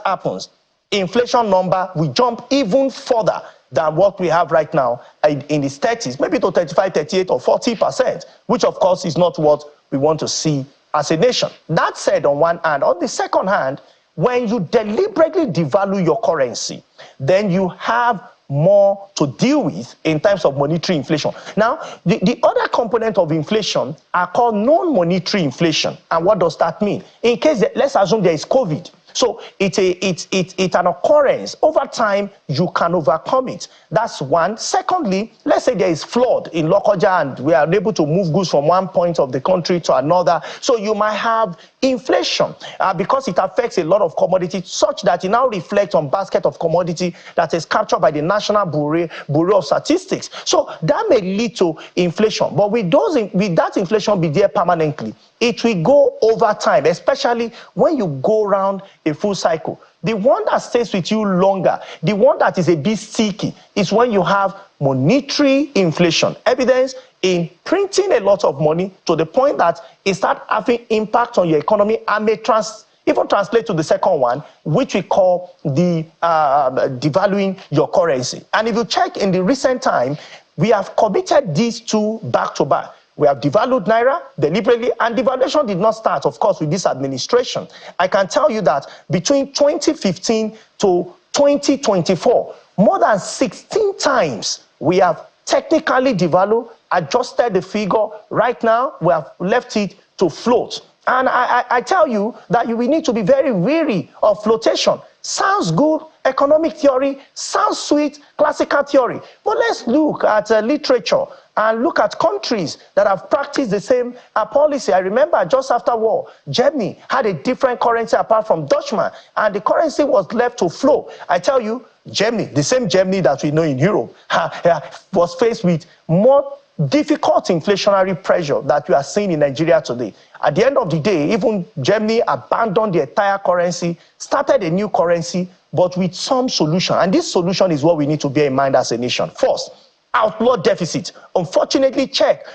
[SPEAKER 8] happens, inflation number will jump even further than what we have right now in the 30s, maybe to 35, 38, or 40%, which of course is not what we want to see as a nation. That said, on one hand. On the second hand, when you deliberately devalue your currency, then you have more to deal with in terms of monetary inflation. Now, the other component of inflation are called non-monetary inflation. And what does that mean? In case, let's assume there is COVID. So it's an occurrence. Over time, you can overcome it. That's one. Secondly, let's say there is flood in Lokoja and we are able to move goods from one point of the country to another. So you might have inflation because it affects a lot of commodities, such that it now reflects on basket of commodity that is captured by the National Bureau of Statistics. So that may lead to inflation. But with that inflation be there permanently, it will go over time, especially when you go around a full cycle. The one that stays with you longer, the one that is a bit sticky, is when you have monetary inflation. Evidence in printing a lot of money to the point that it starts having impact on your economy and may even translate to the second one, which we call the devaluing your currency. And if you check in the recent time, we have committed these two back to back. We have devalued Naira deliberately, and devaluation did not start, of course, with this administration. I can tell you that between 2015 to 2024, more than 16 times we have technically devalued, adjusted the figure. Right now, we have left it to float. And I tell you that we need to be very wary of flotation. Sounds good, economic theory, sounds sweet, classical theory. But let's look at literature and look at countries that have practiced the same policy. I remember just after war, Germany had a different currency apart from Deutschmark, and the currency was left to flow. I tell you, Germany, the same Germany that we know in Europe, was faced with more difficult inflationary pressure that we are seeing in Nigeria today. At the end of the day, even Germany abandoned the entire currency, started a new currency, but with some solution. And this solution is what we need to bear in mind as a nation. First, outlaw deficit. Unfortunately, check.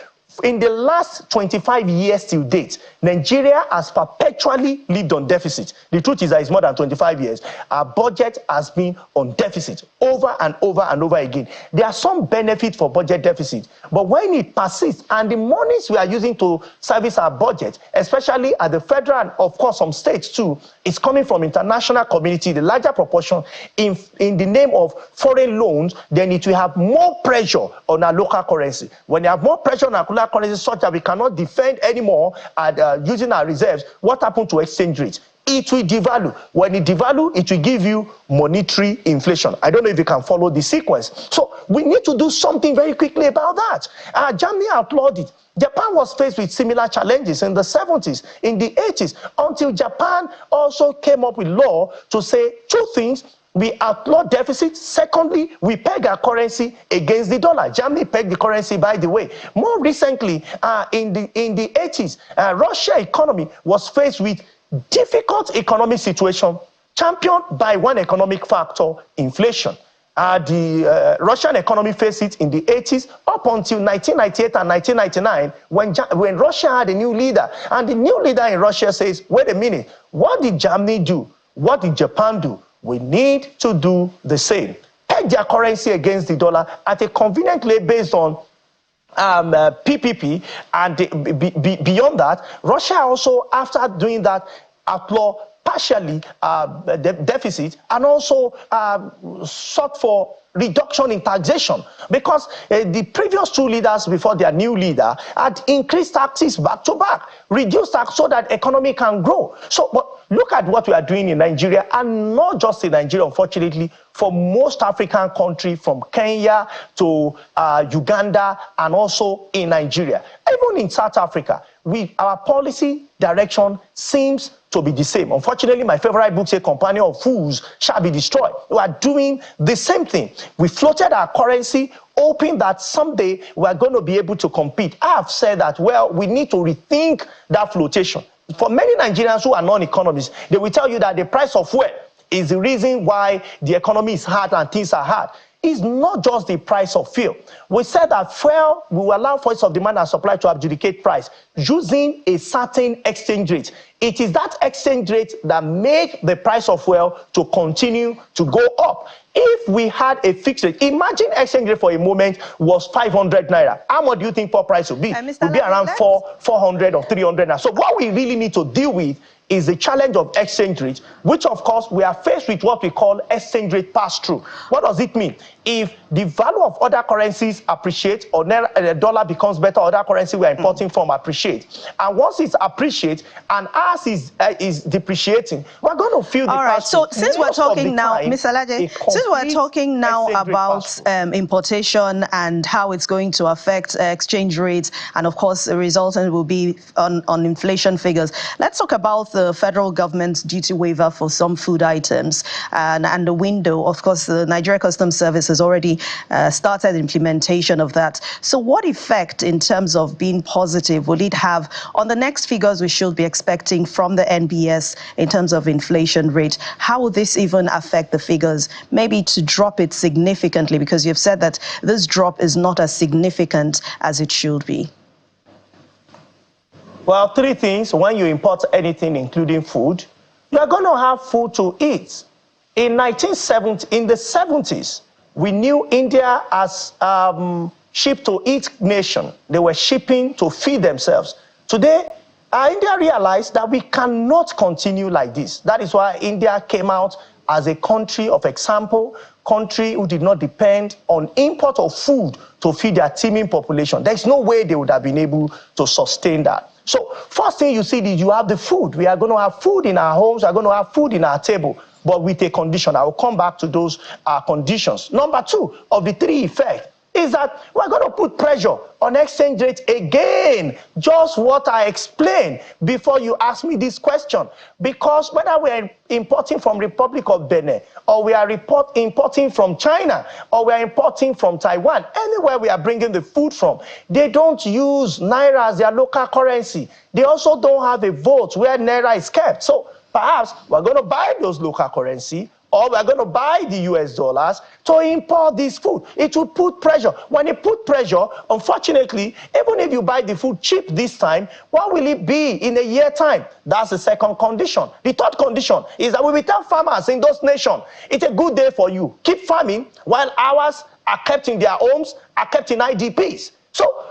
[SPEAKER 8] In the last 25 years till date, Nigeria has perpetually lived on deficit. The truth is that it's more than 25 years. Our budget has been on deficit over and over and over again. There are some benefits for budget deficit, but when it persists and the monies we are using to service our budget, especially at the federal and of course some states too, is coming from international community, the larger proportion in the name of foreign loans, then it will have more pressure on our local currency. When you have more pressure on our local currency such that we cannot defend anymore at using our reserves, what happened to exchange rates? It will devalue. When it devalue, it will give you monetary inflation. I don't know if you can follow the sequence. So we need to do something very quickly about that. Germany outlawed it. Japan was faced with similar challenges in the 70s, in the 80s, until Japan also came up with law to say two things. We outlaw deficit. Secondly, we peg our currency against the dollar. Germany pegged the currency, by the way. More recently, in the 80s, Russia economy was faced with difficult economic situation championed by one economic factor, inflation. The Russian economy faced it in the 80s up until 1998 and 1999 when Russia had a new leader. And the new leader in Russia says, wait a minute, what did Germany do? What did Japan do? We need to do the same. Peg their currency against the dollar at a convenient rate based on PPP, and beyond that, Russia also, after doing that, outlaw partially the deficit and also sought for reduction in taxation, because the previous two leaders before their new leader had increased taxes back to back, reduced tax so that economy can grow. So, but look at what we are doing in Nigeria, and not just in Nigeria, unfortunately, for most African countries, from Kenya to Uganda, and also in Nigeria. Even in South Africa, our policy direction seems to be the same. Unfortunately, my favorite book says, companion of fools shall be destroyed. We are doing the same thing. We floated our currency, hoping that someday we are going to be able to compete. I have said that, well, we need to rethink that flotation. For many Nigerians who are non-economists, they will tell you that the price of fuel is the reason why the economy is hard and things are hard. It's not just the price of fuel. We said that fuel will allow forces of demand and supply to adjudicate price using a certain exchange rate. It is that exchange rate that makes the price of fuel to continue to go up. If we had a fixed rate, imagine exchange rate for a moment was 500 naira. How much do you think poor price would be? It would be around 400 or 300 naira. So what we really need to deal with is the challenge of exchange rate, which of course we are faced with what we call exchange rate pass-through. What does it mean? If the value of other currencies appreciates, or the dollar becomes better, other currency we are importing from appreciate, and once it's appreciate and ours is depreciating, we're going to feel the
[SPEAKER 2] all right. So since we're talking now, Mr. Laje, since we're talking now about importation and how it's going to affect exchange rates, and of course the resultant will be on inflation figures, let's talk about the federal government's duty waiver for some food items and the window. Of course, the Nigeria Customs Service has already started implementation of that. So what effect in terms of being positive will it have on the next figures we should be expecting from the NBS in terms of inflation rate? How will this even affect the figures? Maybe to drop it significantly, because you've said that this drop is not as significant as it should be.
[SPEAKER 8] Well, three things. When you import anything, including food, you're going to have food to eat. In the 70s, we knew India as ship-to-eat nation. They were shipping to feed themselves. Today, India realized that we cannot continue like this. That is why India came out as a country of example, country who did not depend on import of food to feed their teeming population. There's no way they would have been able to sustain that. So first thing you see is you have the food. We are going to have food in our homes. We are going to have food in our table, but with a condition. I will come back to those conditions. Number two of the three effects is that we're going to put pressure on exchange rate again. Just what I explained before you asked me this question. Because whether we're importing from Republic of Benin, or we are importing from China, or we are importing from Taiwan, anywhere we are bringing the food from, they don't use Naira as their local currency. They also don't have a vote where Naira is kept. So perhaps we're going to buy those local currency, or we're going to buy the US dollars to import this food. It will put pressure. When it put pressure, unfortunately, even if you buy the food cheap this time, what will it be in a year time? That's the second condition. The third condition is that we will tell farmers in those nations, it's a good day for you. Keep farming while ours are kept in their homes, are kept in IDPs. So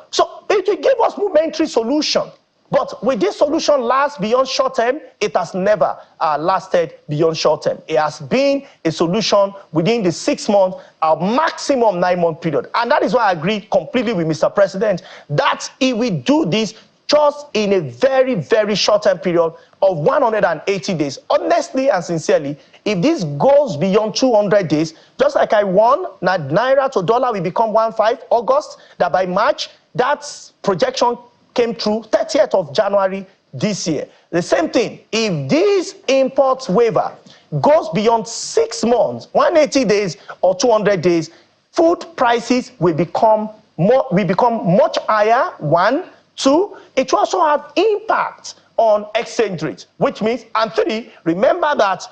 [SPEAKER 8] it will give us momentary solution. But will this solution last beyond short term? It has never lasted beyond short term. It has been a solution within the 6 month, maximum 9 month period. And that is why I agree completely with Mr. President that if we do this just in a very, very short term period of 180 days, honestly and sincerely, if this goes beyond 200 days, just like I won, Naira to dollar will become 1.5 August, that by March, that projection came through 30th of January this year. The same thing, if this import waiver goes beyond 6 months, 180 days or 200 days, food prices will become much higher, 1. 2, it will also have impact on exchange rate, which means, and 3, remember that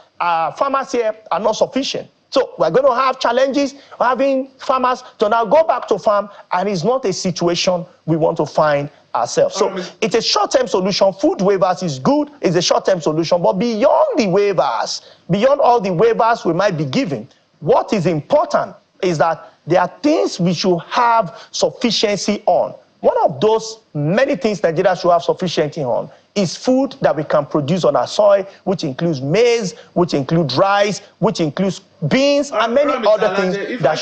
[SPEAKER 8] farmers here are not sufficient. So we're going to have challenges having farmers to now go back to farm, and it's not a situation we want to find ourselves. So it's a short-term solution. Food waivers is good, it's a short-term solution, but beyond the waivers, beyond all the waivers we might be giving, what is important is that there are things we should have sufficiency on. One of those many things Nigeria should have sufficiency on is food that we can produce on our soil, which includes maize, which includes rice, which includes beans, and many other things that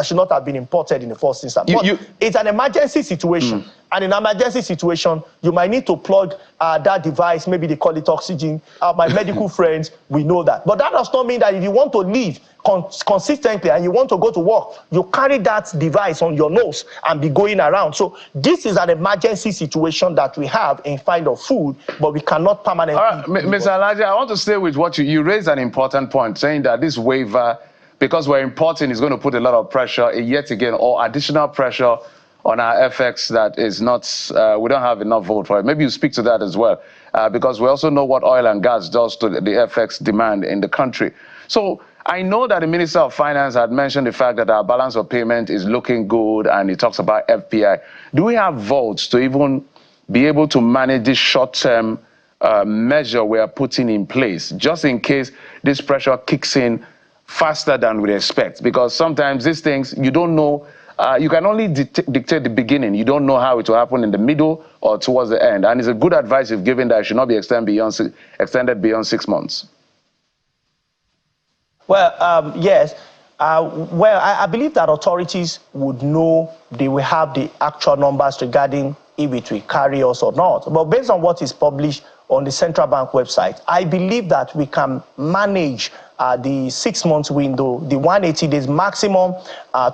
[SPEAKER 8] should not have been imported in the first instance. But it's an emergency situation. And in an emergency situation, you might need to plug that device, maybe they call it oxygen. My medical friends, we know that. But that does not mean that if you want to live consistently and you want to go to work, you carry that device on your nose and be going around. So this is an emergency situation that we have in find of food, but we cannot permanently.
[SPEAKER 1] All right, Mr. Alaji, I want to stay with what you raised an important point, saying that this waiver, because we're importing, is going to put a lot of pressure, yet again, or additional pressure on our FX that is not, we don't have enough vote for it. Maybe you speak to that as well, because we also know what oil and gas does to the FX demand in the country. So I know that the Minister of Finance had mentioned the fact that our balance of payment is looking good, and he talks about FPI. Do we have votes to even be able to manage this short-term measure we are putting in place, just in case this pressure kicks in faster than we expect? Because sometimes these things, you don't know. You can only dictate the beginning. You don't know how it will happen in the middle or towards the end. And it's a good advice you've given that it should not be extended beyond 6 months.
[SPEAKER 8] Well, yes. I believe that authorities would know, they will have the actual numbers regarding if it will carry us or not. But based on what is published on the central bank website, I believe that we can manage the 6 months window, the 180 days, maximum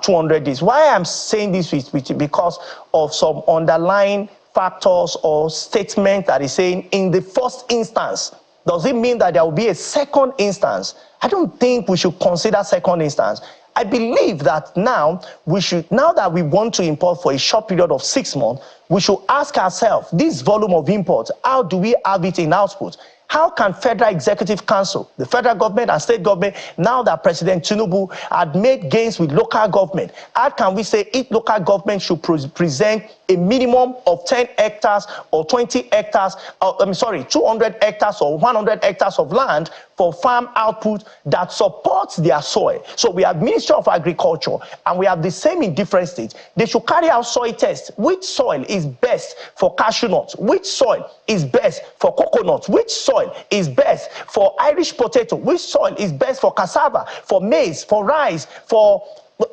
[SPEAKER 8] 200 days. Why I'm saying this is because of some underlying factors or statement that is saying in the first instance. Does it mean that there will be a second instance? I don't think we should consider second instance. I believe that now that we want to import for a short period of 6 months, we should ask ourselves, this volume of import, how do we have it in output? How can Federal Executive Council, the federal government and state government, now that President Tinubu had made gains with local government, how can we say each local government should present a minimum of 10 hectares or 20 hectares, 200 hectares or 100 hectares of land for farm output that supports their soil? So we have Ministry of Agriculture and we have the same in different states. They should carry out soil tests. Which soil is best for cashew nuts? Which soil is best for coconuts? Which soil is best for Irish potato? Which soil is best for cassava, for maize, for rice, for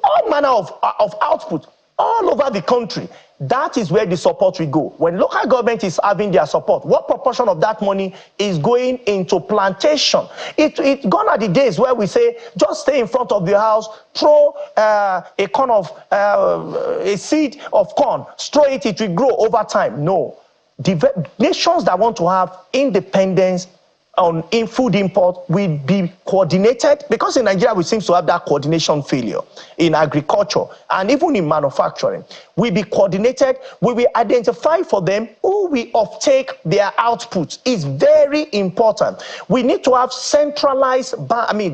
[SPEAKER 8] all manner of output all over the country? That is where the support will go. When local government is having their support, what proportion of that money is going into plantation? It gone are the days where we say, just stay in front of your house, throw a corn of a seed of corn, throw it, it will grow over time. No. The nations that want to have independence in food import will be coordinated, because in Nigeria we seem to have that coordination failure in agriculture and even in manufacturing. Will be coordinated. We will identify for them who will offtake their output. Is very important. We need to have centralized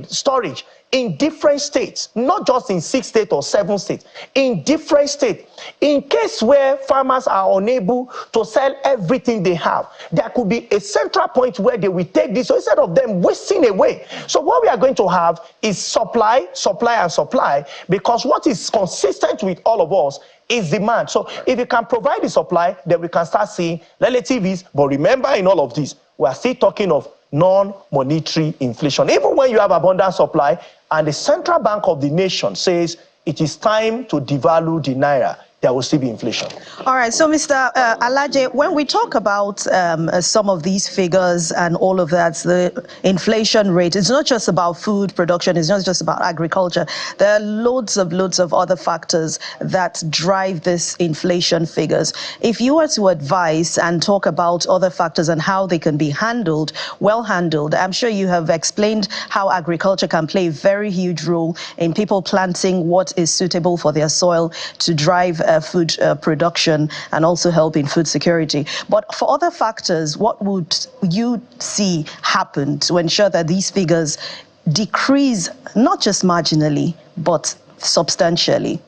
[SPEAKER 8] storage in different states, not just in 6 states or 7 states, in different states. In case where farmers are unable to sell everything they have, there could be a central point where they will take this, so instead of them wasting away. So what we are going to have is supply, because what is consistent with all of us is demand. So if you can provide the supply, then we can start seeing relative ease. But remember, in all of this, we are still talking of non-monetary inflation. Even when you have abundant supply and the central bank of the nation says it is time to devalue the naira, there will still be inflation.
[SPEAKER 2] All right, so Mr. Alaje, when we talk about some of these figures and all of that, the inflation rate, it's not just about food production, it's not just about agriculture. There are loads of other factors that drive this inflation figures. If you were to advise and talk about other factors and how they can be handled, well handled, I'm sure you have explained how agriculture can play a very huge role in people planting what is suitable for their soil to drive food production and also help in food security. But for other factors, what would you see happen to ensure that these figures decrease not just marginally, but substantially?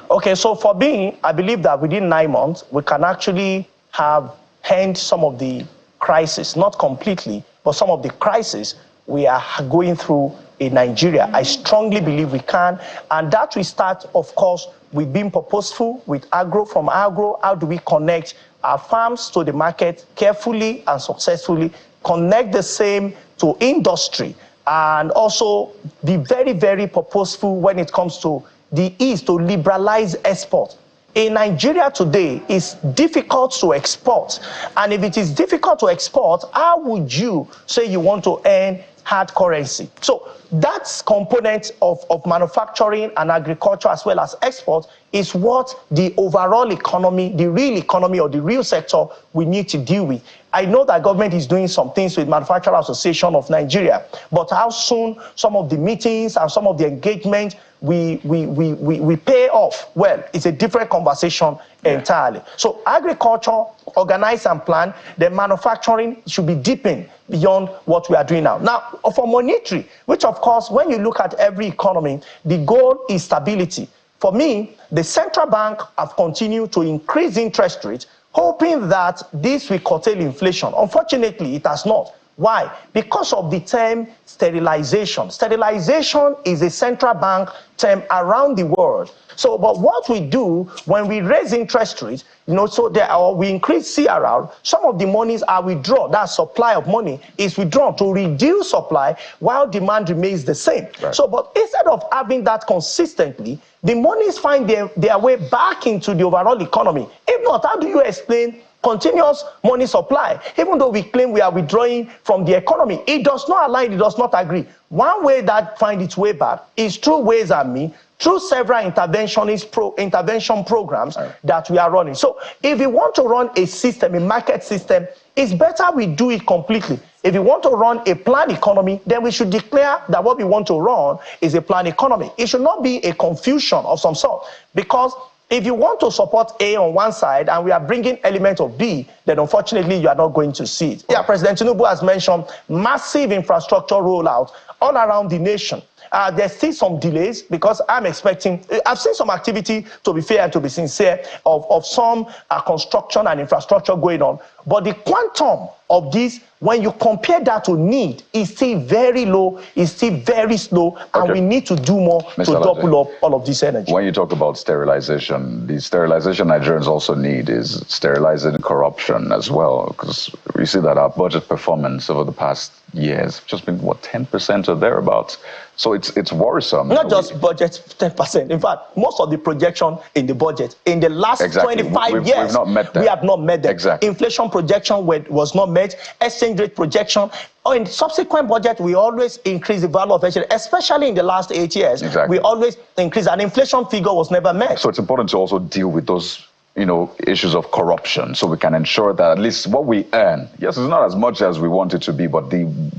[SPEAKER 8] Okay, so for me, I believe that within 9 months, we can actually have end some of the crisis, not completely, but some of the crisis we are going through in Nigeria. I strongly believe we can, and that will start, of course, with being purposeful with agro. From agro, how do we connect our farms to the market carefully and successfully, connect the same to industry, and also be very, very purposeful when it comes to the ease to liberalize export. In Nigeria today, it's difficult to export. And if it is difficult to export, how would you say you want to earn hard currency? So that component of manufacturing and agriculture as well as export is what the overall economy, the real economy or the real sector we need to deal with. I know that government is doing some things with Manufacturer Association of Nigeria, but how soon some of the meetings and some of the engagement we pay off, well, it's a different conversation entirely. So agriculture, organize and plan, then manufacturing should be deepened beyond what we are doing now. Now, for monetary, which of course, when you look at every economy, the goal is stability. For me, the central bank have continued to increase interest rates, hoping that this will curtail inflation. Unfortunately, it has not. Why? Because of the term sterilization. Sterilization is a central bank term around the world. So, but what we do when we raise interest rates, so or we increase CRR, some of the monies are withdrawn. That supply of money is withdrawn to reduce supply while demand remains the same. Right. So, but instead of having that consistently, the monies find their way back into the overall economy. If not, how do you explain continuous money supply? Even though we claim we are withdrawing from the economy, it does not align, it does not agree. One way that finds its way back is through Ways and Means, through several intervention programs that we are running. So if we want to run a system, a market system, it's better we do it completely. If we want to run a planned economy, then we should declare that what we want to run is a planned economy. It should not be a confusion of some sort, because if you want to support A on one side and we are bringing elements of B, then unfortunately you are not going to see it. Yeah, President Tinubu has mentioned massive infrastructure rollout all around the nation. There's still some delays because I've seen some activity, to be fair and to be sincere, of some construction and infrastructure going on. But the quantum of this, when you compare that to need, is still very low, is still very slow, and we need to do more to double up all of this energy.
[SPEAKER 3] When you talk about sterilization, the sterilization Nigerians also need is sterilizing corruption as well, because we see that our budget performance over the past years just been, 10% or thereabouts. So it's worrisome.
[SPEAKER 8] Not just budget 10%. In fact, most of the projection in the budget in the last 25 years,
[SPEAKER 3] we've not met them.
[SPEAKER 8] We have not met them.
[SPEAKER 3] Exactly.
[SPEAKER 8] Inflation projection was not met. Exchange rate projection. In subsequent budget, we always increase the value of exchange, especially in the last 8 years.
[SPEAKER 3] Exactly.
[SPEAKER 8] We always increase. An inflation figure was never met.
[SPEAKER 3] So it's important to also deal with those issues of corruption, so we can ensure that at least what we earn, yes, it's not as much as we want it to be, but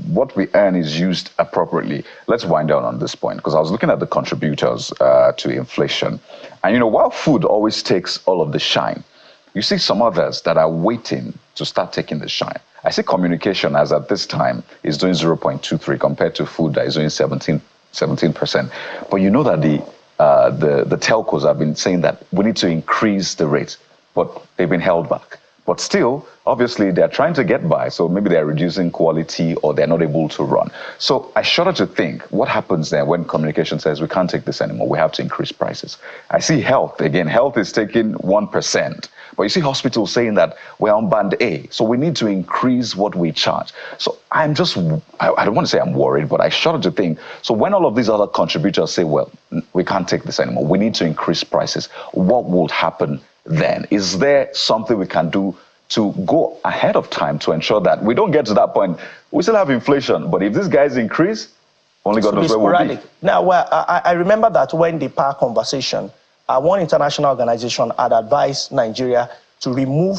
[SPEAKER 3] what we earn is used appropriately. Let's wind down on this point, because I was looking at the contributors to inflation. And, while food always takes all of the shine, you see some others that are waiting to start taking the shine. I see communication, as at this time, is doing 0.23 compared to food that is doing 17%. But you know that the telcos have been saying that we need to increase the rate, but they've been held back. But still, obviously, they're trying to get by, so maybe they're reducing quality or they're not able to run. So I shudder to think, what happens then when communication says we can't take this anymore, we have to increase prices? I see health, again, health is taking 1%. But you see hospitals saying that we're on band A, so we need to increase what we charge. So I don't want to say I'm worried, but I shudder to think, so when all of these other contributors say, well, we can't take this anymore, we need to increase prices, what will happen then? Is there something we can do to go ahead of time to ensure that we don't get to that point? We still have inflation, but if these guys increase, only God knows where we'll be.
[SPEAKER 8] Now, I remember that when the power conversation, one international organization had advised Nigeria to remove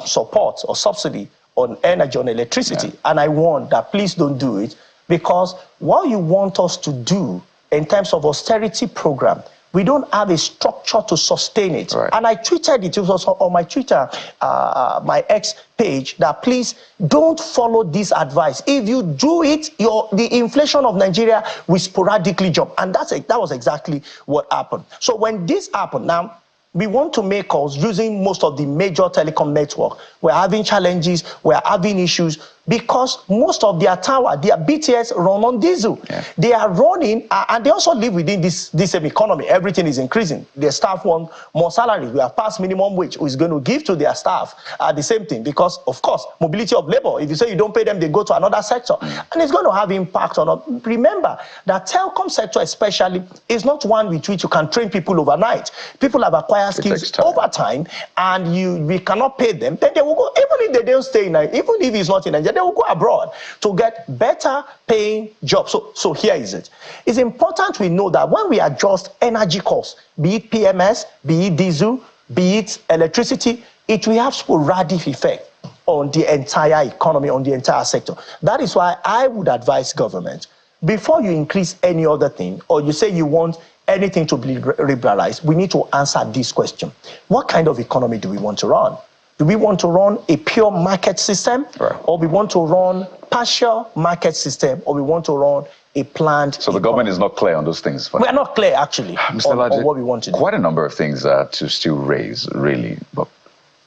[SPEAKER 8] support or subsidy on energy, on electricity. Yeah. And I warned that please don't do it, because what you want us to do in terms of austerity program, we don't have a structure to sustain it. Right. And I tweeted it was on my Twitter, my X page, that please don't follow this advice. If you do it, the inflation of Nigeria will sporadically jump. And that was exactly what happened. So when this happened, now, we want to make us using most of the major telecom network. We're having challenges, we're having issues. because most of their tower, their BTS run on diesel.
[SPEAKER 1] Yeah.
[SPEAKER 8] They are running, and they also live within this same economy. Everything is increasing. Their staff want more salaries. We have passed minimum wage, who is going to give to their staff the same thing, because, of course, mobility of labor. If you say you don't pay them, they go to another sector. And it's going to have impact on us. Remember that telecom sector especially is not one with which you can train people overnight. People have acquired skills over time, and we cannot pay them. Then they will go, even if they don't stay in Nigeria, even if it's not in Nigeria, they will go abroad to get better paying jobs. So here is it. It's important we know that when we adjust energy costs, be it PMS, be it diesel, be it electricity, it will have sporadic effect on the entire economy, on the entire sector. That is why I would advise government, before you increase any other thing, or you say you want anything to be liberalized, we need to answer this question. What kind of economy do we want to run? Do we want to run a pure market system, or we want to run partial market system, or we want to run a planned
[SPEAKER 3] So the government is not clear on those things?
[SPEAKER 8] We are not clear, actually, on what we want to do.
[SPEAKER 3] Quite a number of things to still raise, really, but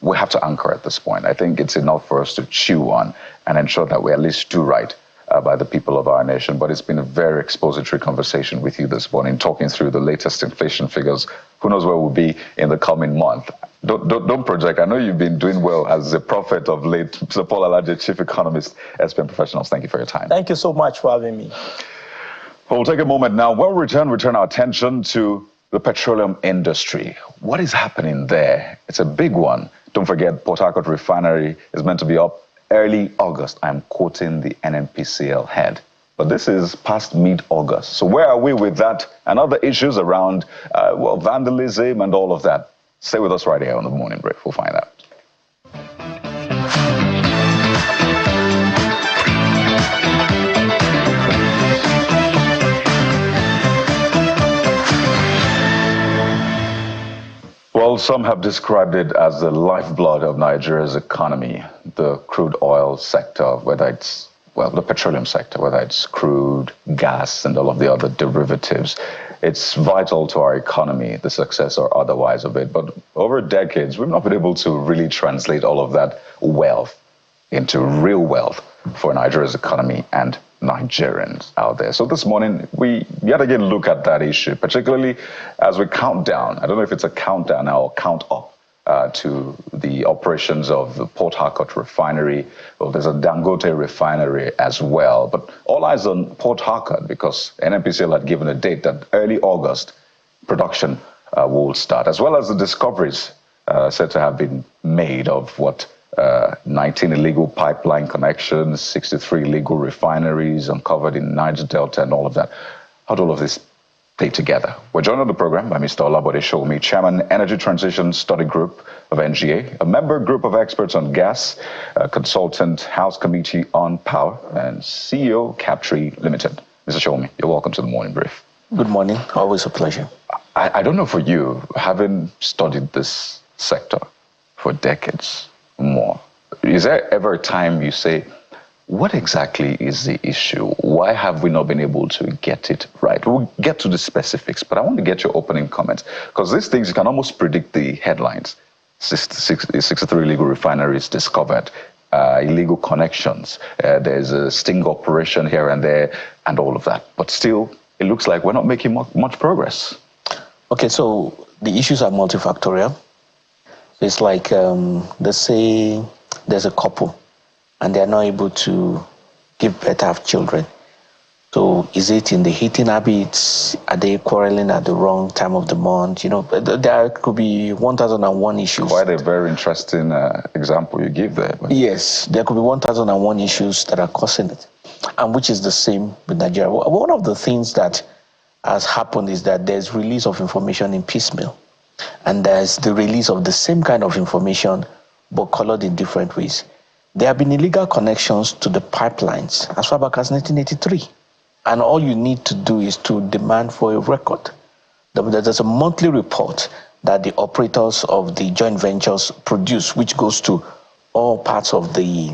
[SPEAKER 3] we have to anchor at this point. I think it's enough for us to chew on and ensure that we at least do right by the people of our nation. But it's been a very expository conversation with you this morning, talking through the latest inflation figures. Who knows where we'll be in the coming month? Don't project. I know you've been doing well as a prophet of late. Mr. Paul Alaje, Chief Economist, SPM Professionals, thank you for your time.
[SPEAKER 8] Thank you so much for having me.
[SPEAKER 3] We'll take a moment now. We'll return our attention to the petroleum industry. What is happening there? It's a big one. Don't forget, Port Harcourt Refinery is meant to be up early August. I'm quoting the NNPCL head. But this is past mid-August. So where are we with that and other issues around, vandalism and all of that? Stay with us right here on the Morning Brief. We'll find out. Well, some have described it as the lifeblood of Nigeria's economy, the crude oil sector, whether it's, the petroleum sector, whether it's crude, gas, and all of the other derivatives. It's vital to our economy, the success or otherwise of it. But over decades, we've not been able to really translate all of that wealth into real wealth for Nigeria's economy and Nigerians out there. So this morning, we yet again look at that issue, particularly as we count down. I don't know if it's a countdown now or count up to the operations of the Port Harcourt Refinery. Well, there's a Dangote Refinery as well. But all eyes on Port Harcourt, because NNPCL had given a date that early August production will start, as well as the discoveries said to have been made of 19 illegal pipeline connections, 63 illegal refineries uncovered in Niger Delta, and all of that. How do all of this play together? We're joined on the program by Mr. Olabode Shomi, Chairman, Energy Transition Study Group of NGA, a member group of experts on gas, consultant, House Committee on Power, and CEO, Captree Limited. Mr. Shomi, you're welcome to the Morning Brief.
[SPEAKER 9] Good morning. Always a pleasure.
[SPEAKER 3] I don't know for you, having studied this sector for decades more, is there ever a time you say, what exactly is the issue? Why have we not been able to get it right? We'll get to the specifics, but I want to get your opening comments, because these things, you can almost predict the headlines. 63 illegal refineries discovered, illegal connections, there's a sting operation here and there, and all of that. But still, it looks like we're not making much progress.
[SPEAKER 9] Okay, so the issues are multifactorial. It's like, let's say there's a couple and they're not able to give birth to have children. So is it in the eating habits? Are they quarreling at the wrong time of the month? You know, there could be 1001 issues.
[SPEAKER 3] Quite a very interesting example you give there.
[SPEAKER 9] Yes, there could be 1001 issues that are causing it, and which is the same with Nigeria. One of the things that has happened is that there's release of information in piecemeal, and there's the release of the same kind of information but colored in different ways. There have been illegal connections to the pipelines as far back as 1983. And all you need to do is to demand for a record. There's a monthly report that the operators of the joint ventures produce, which goes to all parts of the,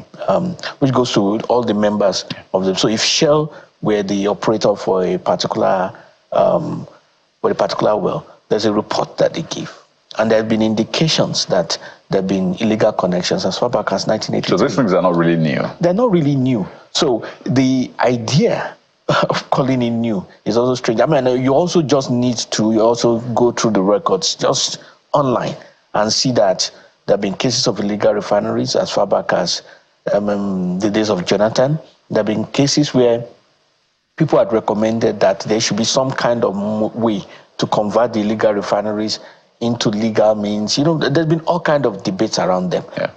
[SPEAKER 9] which goes to all the members of them. So if Shell were the operator for a particular well, there's a report that they give. And there have been indications that there have been illegal connections as far back as 1983.
[SPEAKER 3] So these things are not really new?
[SPEAKER 9] They're not really new. So the idea of calling it new is also strange. I mean, you also just need to go through the records just online and see that there have been cases of illegal refineries as far back as the days of Jonathan. There have been cases where people had recommended that there should be some kind of way to convert the illegal refineries into legal means. There's been all kinds of debates around them.
[SPEAKER 3] Yeah.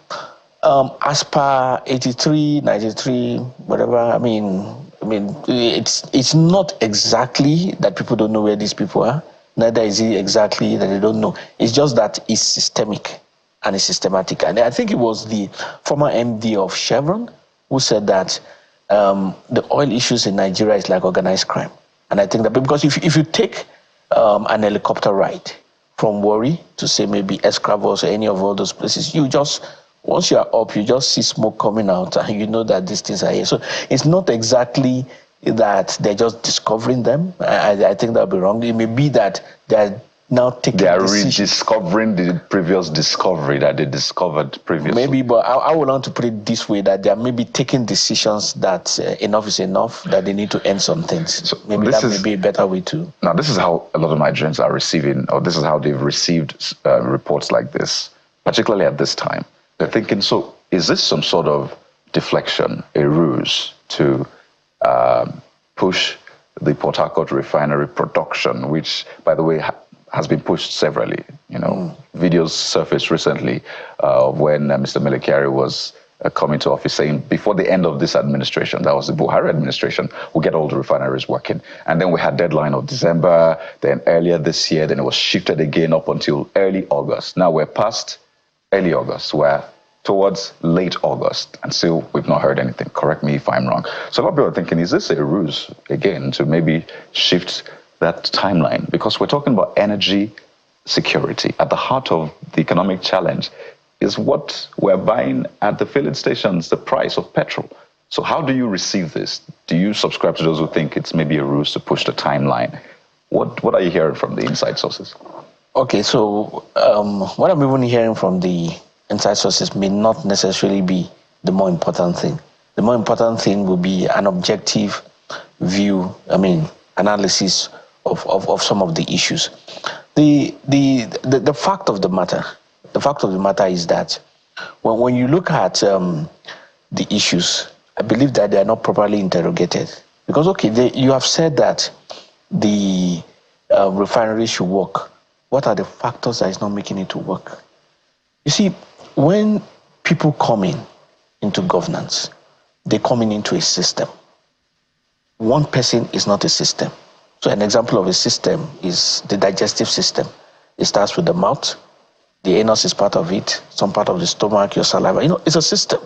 [SPEAKER 9] As per 83, 93, whatever, I mean, it's not exactly that people don't know where these people are. Neither is it exactly that they don't know. It's just that it's systemic and it's systematic. And I think it was the former MD of Chevron who said that the oil issues in Nigeria is like organized crime. And I think that because if you take an helicopter ride from Warri to say maybe Escravos or any of all those places, once you are up, you just see smoke coming out and you know that these things are here. So it's not exactly that they're just discovering them. I think that would be wrong. It may be that they're now taking
[SPEAKER 3] They are rediscovering the previous discovery that they discovered previously.
[SPEAKER 9] Maybe, but I would want to put it this way, that they are maybe taking decisions that enough is enough, that they need to end some things. So maybe that may be a better way to...
[SPEAKER 3] Now, this is how a lot of Nigerians are receiving, or this is how they've received reports like this, particularly at this time. They're thinking, so is this some sort of deflection, a ruse to push the Port Harcourt refinery production, which, by the way, has been pushed severally. Videos surfaced recently when Mr. Melekari was coming to office saying before the end of this administration, that was the Buhari administration, we'll get all the refineries working. And then we had deadline of December, then earlier this year, then it was shifted again up until early August. Now we're past early August, we're towards late August, and still we've not heard anything. Correct me if I'm wrong. So a lot of people are thinking, is this a ruse, again, to maybe shift that timeline? Because we're talking about energy security. At the heart of the economic challenge is what we're buying at the filling stations, the price of petrol. So how do you receive this? Do you subscribe to those who think it's maybe a ruse to push the timeline? What are you hearing from the inside sources?
[SPEAKER 9] Okay, so what I'm even hearing from the inside sources may not necessarily be the more important thing. The more important thing will be an objective view, analysis of some of the issues. The fact of the matter is that when you look at the issues, I believe that they are not properly interrogated. Because, you have said that the refinery should work. What are the factors that is not making it to work? You see, when people come into governance, they come into a system. One person is not a system. So an example of a system is the digestive system. It starts with the mouth. The anus is part of it, some part of the stomach, your saliva. It's a system.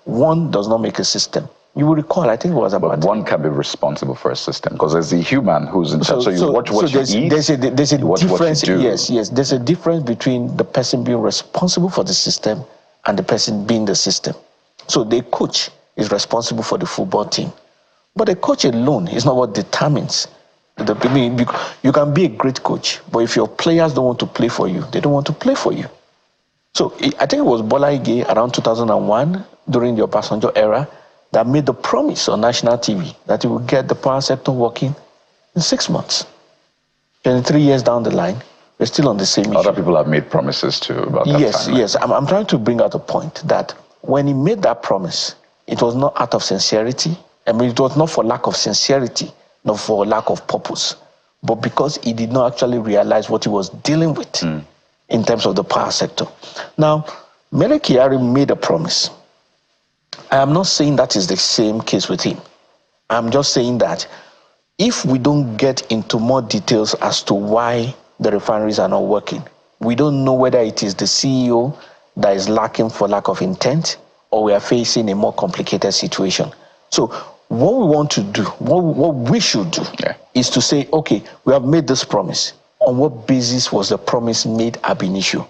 [SPEAKER 9] One does not make a system. You will recall, I think it was about...
[SPEAKER 3] But one can be responsible for a system, because there's the human who's in charge. So you watch what you eat,
[SPEAKER 9] there's a difference.
[SPEAKER 3] What you do.
[SPEAKER 9] Yes. There's a difference between the person being responsible for the system and the person being the system. So the coach is responsible for the football team. But the coach alone is not what determines. You can be a great coach, but if your players don't want to play for you, they don't want to play for you. So I think it was Bola Ige around 2001, during the Obasanjo era, that made the promise on national TV that he would get the power sector working in 6 months. 23 years down the line, we're still on the same issue.
[SPEAKER 3] Other people have made promises too about that time.
[SPEAKER 9] Yes. I'm trying to bring out a point that when he made that promise, it was not out of sincerity. It was not for lack of sincerity, not for lack of purpose, but because he did not actually realize what he was dealing with in terms of the power sector. Now, Mele Kyari made a promise. I am not saying that is the same case with him. I'm just saying that if we don't get into more details as to why the refineries are not working, we don't know whether it is the CEO that is lacking for lack of intent, or we are facing a more complicated situation. So what we want to do, what we should do, is to say, okay, we have made this promise. On what basis was the promise made ab initio?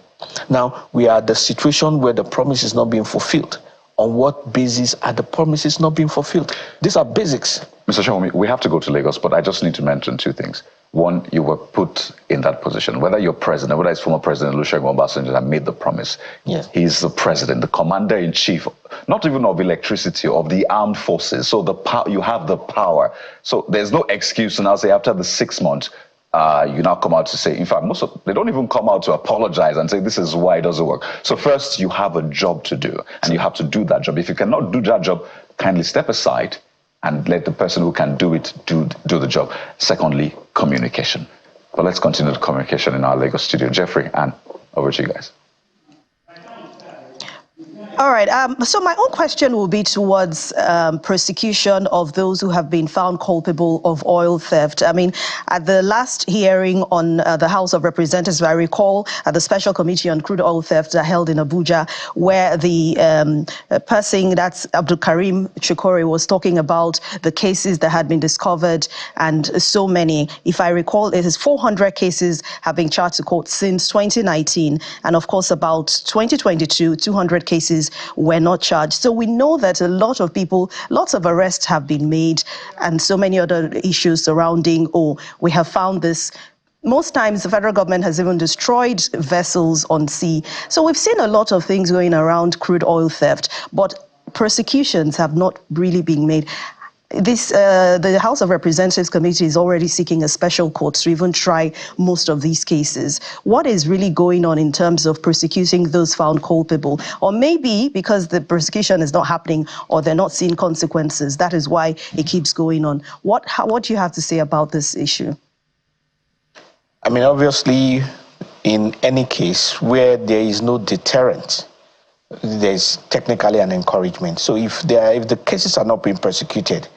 [SPEAKER 9] Now, we are at the situation where the promise is not being fulfilled. On what basis are the promises not being fulfilled? These are basics.
[SPEAKER 3] Mr. Shomi, we have to go to Lagos, but I just need to mention two things. One, you were put in that position. Whether you're president, whether it's former President Olusegun Obasanjo that made the promise.
[SPEAKER 9] Yes.
[SPEAKER 3] He's the president, the commander-in-chief, not even of electricity, of the armed forces. So you have the power. So there's no excuse to now say after the 6 months, you now come out to say, in fact, they don't even come out to apologize and say this is why it doesn't work. So first, you have a job to do, and you have to do that job. If you cannot do that job, kindly step aside and let the person who can do it do the job. Secondly, communication. But let's continue the communication in our Lagos studio. Jeffrey, and over to you guys.
[SPEAKER 2] All right. So my own question will be towards prosecution of those who have been found culpable of oil theft. I mean, at the last hearing on the House of Representatives, I recall at the Special Committee on Crude Oil Theft held in Abuja, where the person, that's Abdul Karim Chukore, was talking about the cases that had been discovered, and so many. If I recall, it is 400 cases have been charged to court since 2019. And of course, about 2022, 200 cases were not charged. So we know that a lot of people, lots of arrests have been made, and so many other issues surrounding, we have found this. Most times the federal government has even destroyed vessels on sea. So we've seen a lot of things going around crude oil theft, but prosecutions have not really been made. The House of Representatives Committee is already seeking a special court to even try most of these cases. What is really going on in terms of prosecuting those found culpable? Or maybe because the prosecution is not happening or they're not seeing consequences, that is why it keeps going on. What do you have to say about this issue?
[SPEAKER 9] I mean, obviously, in any case where there is no deterrent, there's technically an encouragement. So if the cases are not being prosecuted,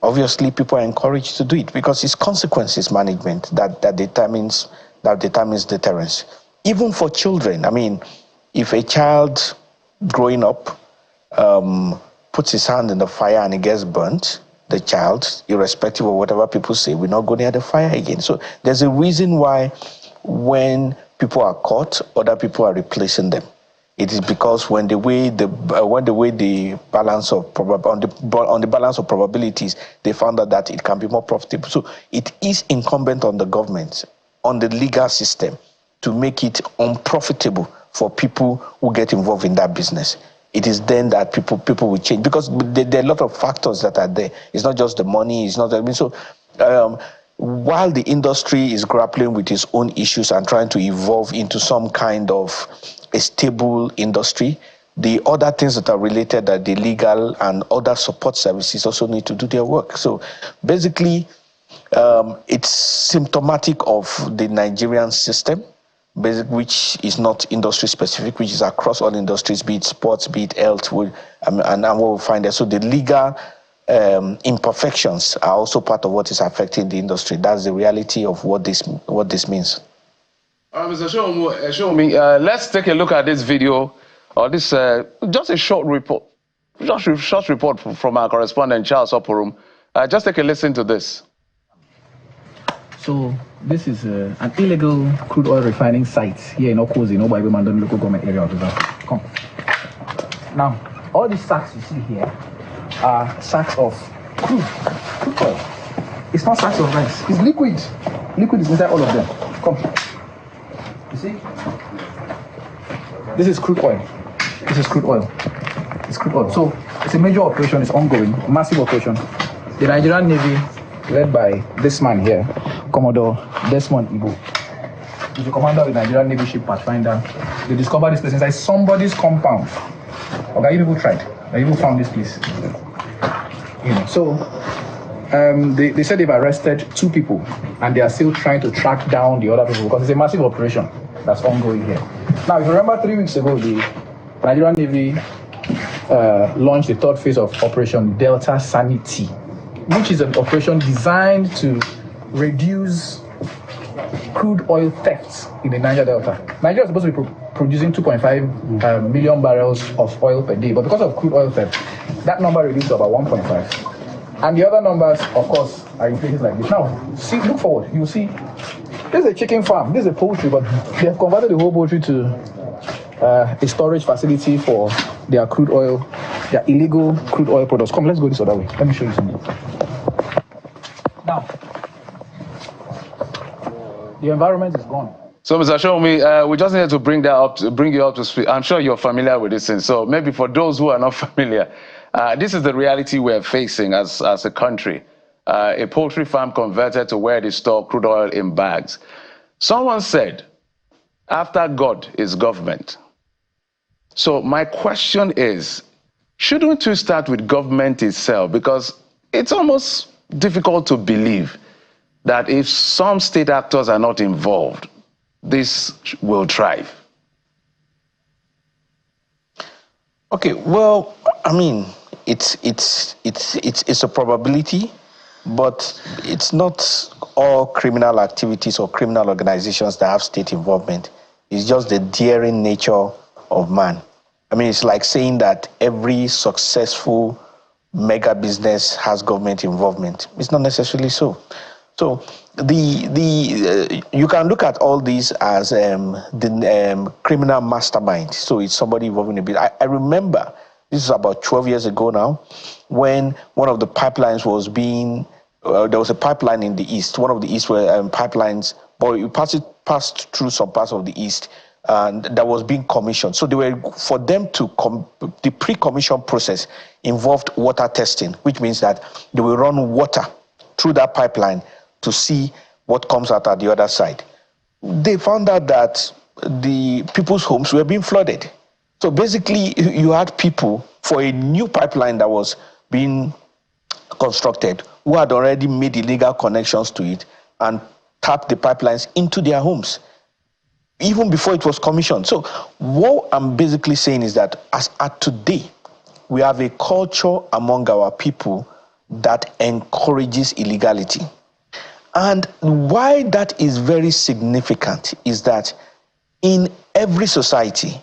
[SPEAKER 9] obviously people are encouraged to do it because it's consequences management that determines deterrence. Even for children, I mean, if a child growing up puts his hand in the fire and he gets burnt, the child, irrespective of whatever people say, will not go near the fire again. So there's a reason why when people are caught, other people are replacing them. It is because when they weigh the balance of probabilities, they found out that it can be more profitable. So it is incumbent on the government, on the legal system, to make it unprofitable for people who get involved in that business. It is then that people will change, because there are a lot of factors that are there. It's not just the money. It's not. So while the industry is grappling with its own issues and trying to evolve into some kind of a stable industry, the other things that are related, that the legal and other support services also need to do their work. So basically, it's symptomatic of the Nigerian system, which is not industry specific, which is across all industries, be it sports, be it health, and what we'll find there. So the legal imperfections are also part of what is affecting the industry. That's the reality of what this means.
[SPEAKER 1] Mr. Shomi, let's take a look at this video, or this just a short report, short report from our correspondent Charles Oporum. Just take a listen to this.
[SPEAKER 10] So this is an illegal crude oil refining site here in Okozi, by Mandon local government area of the South. Come. Now, all these sacks you see here are sacks of crude oil. It's not sacks of rice. It's liquid. Liquid is inside all of them. Come. You see? This is crude oil. This is crude oil. It's crude oil. So it's a major operation. It's ongoing. Massive operation. The Nigerian Navy, led by this man here, Commodore Desmond Ibu. He's the commander of the Nigerian Navy ship Pathfinder. They discovered this place inside somebody's compound. Okay, people tried. People found this place. So they said they've arrested 2 people, and they are still trying to track down the other people because it's a massive operation that's ongoing here. Now, if you remember 3 weeks ago, the Nigerian Navy launched the 3rd phase of Operation Delta Sanity, which is an operation designed to reduce crude oil thefts in the Niger Delta. Nigeria is supposed to be producing 2.5 million barrels of oil per day, but because of crude oil theft, that number reduced to about 1.5. And the other numbers, of course, are in places like this. Now, look forward. You'll see, this is a chicken farm, this is a poultry, but they have converted the whole poultry to a storage facility for their crude oil, their illegal crude oil products. Come, let's go this other way. Let me show you something. Now, The environment is gone.
[SPEAKER 1] So, Mr. Shomi, we just needed to bring you up to speed. I'm sure you're familiar with this thing. So maybe for those who are not familiar, this is the reality we're facing as a country. A poultry farm converted to where they store crude oil in bags. Someone said, after God is government. So my question is, shouldn't we start with government itself? Because it's almost difficult to believe that if some state actors are not involved, this will thrive.
[SPEAKER 9] Okay, well, I mean, it's a probability, but it's not all criminal activities or criminal organizations that have state involvement. It's just the daring nature of man. I mean, it's like saying that every successful mega business has government involvement. It's not necessarily so. So you can look at all these as the criminal mastermind. So it's somebody involved in a bit. I remember, this is about 12 years ago now, when one of the pipelines was being, there was a pipeline in the east, one of the east pipelines, but it passed through some parts of the east, and that was being commissioned. So they were, for them to, the pre-commission process involved water testing, which means that they will run water through that pipeline to see what comes out at the other side. They found out that the people's homes were being flooded. So basically, you had people for a new pipeline that was being constructed who had already made illegal connections to it and tapped the pipelines into their homes, even before it was commissioned. So what I'm basically saying is that as at today, we have a culture among our people that encourages illegality. And why that is very significant is that in every society,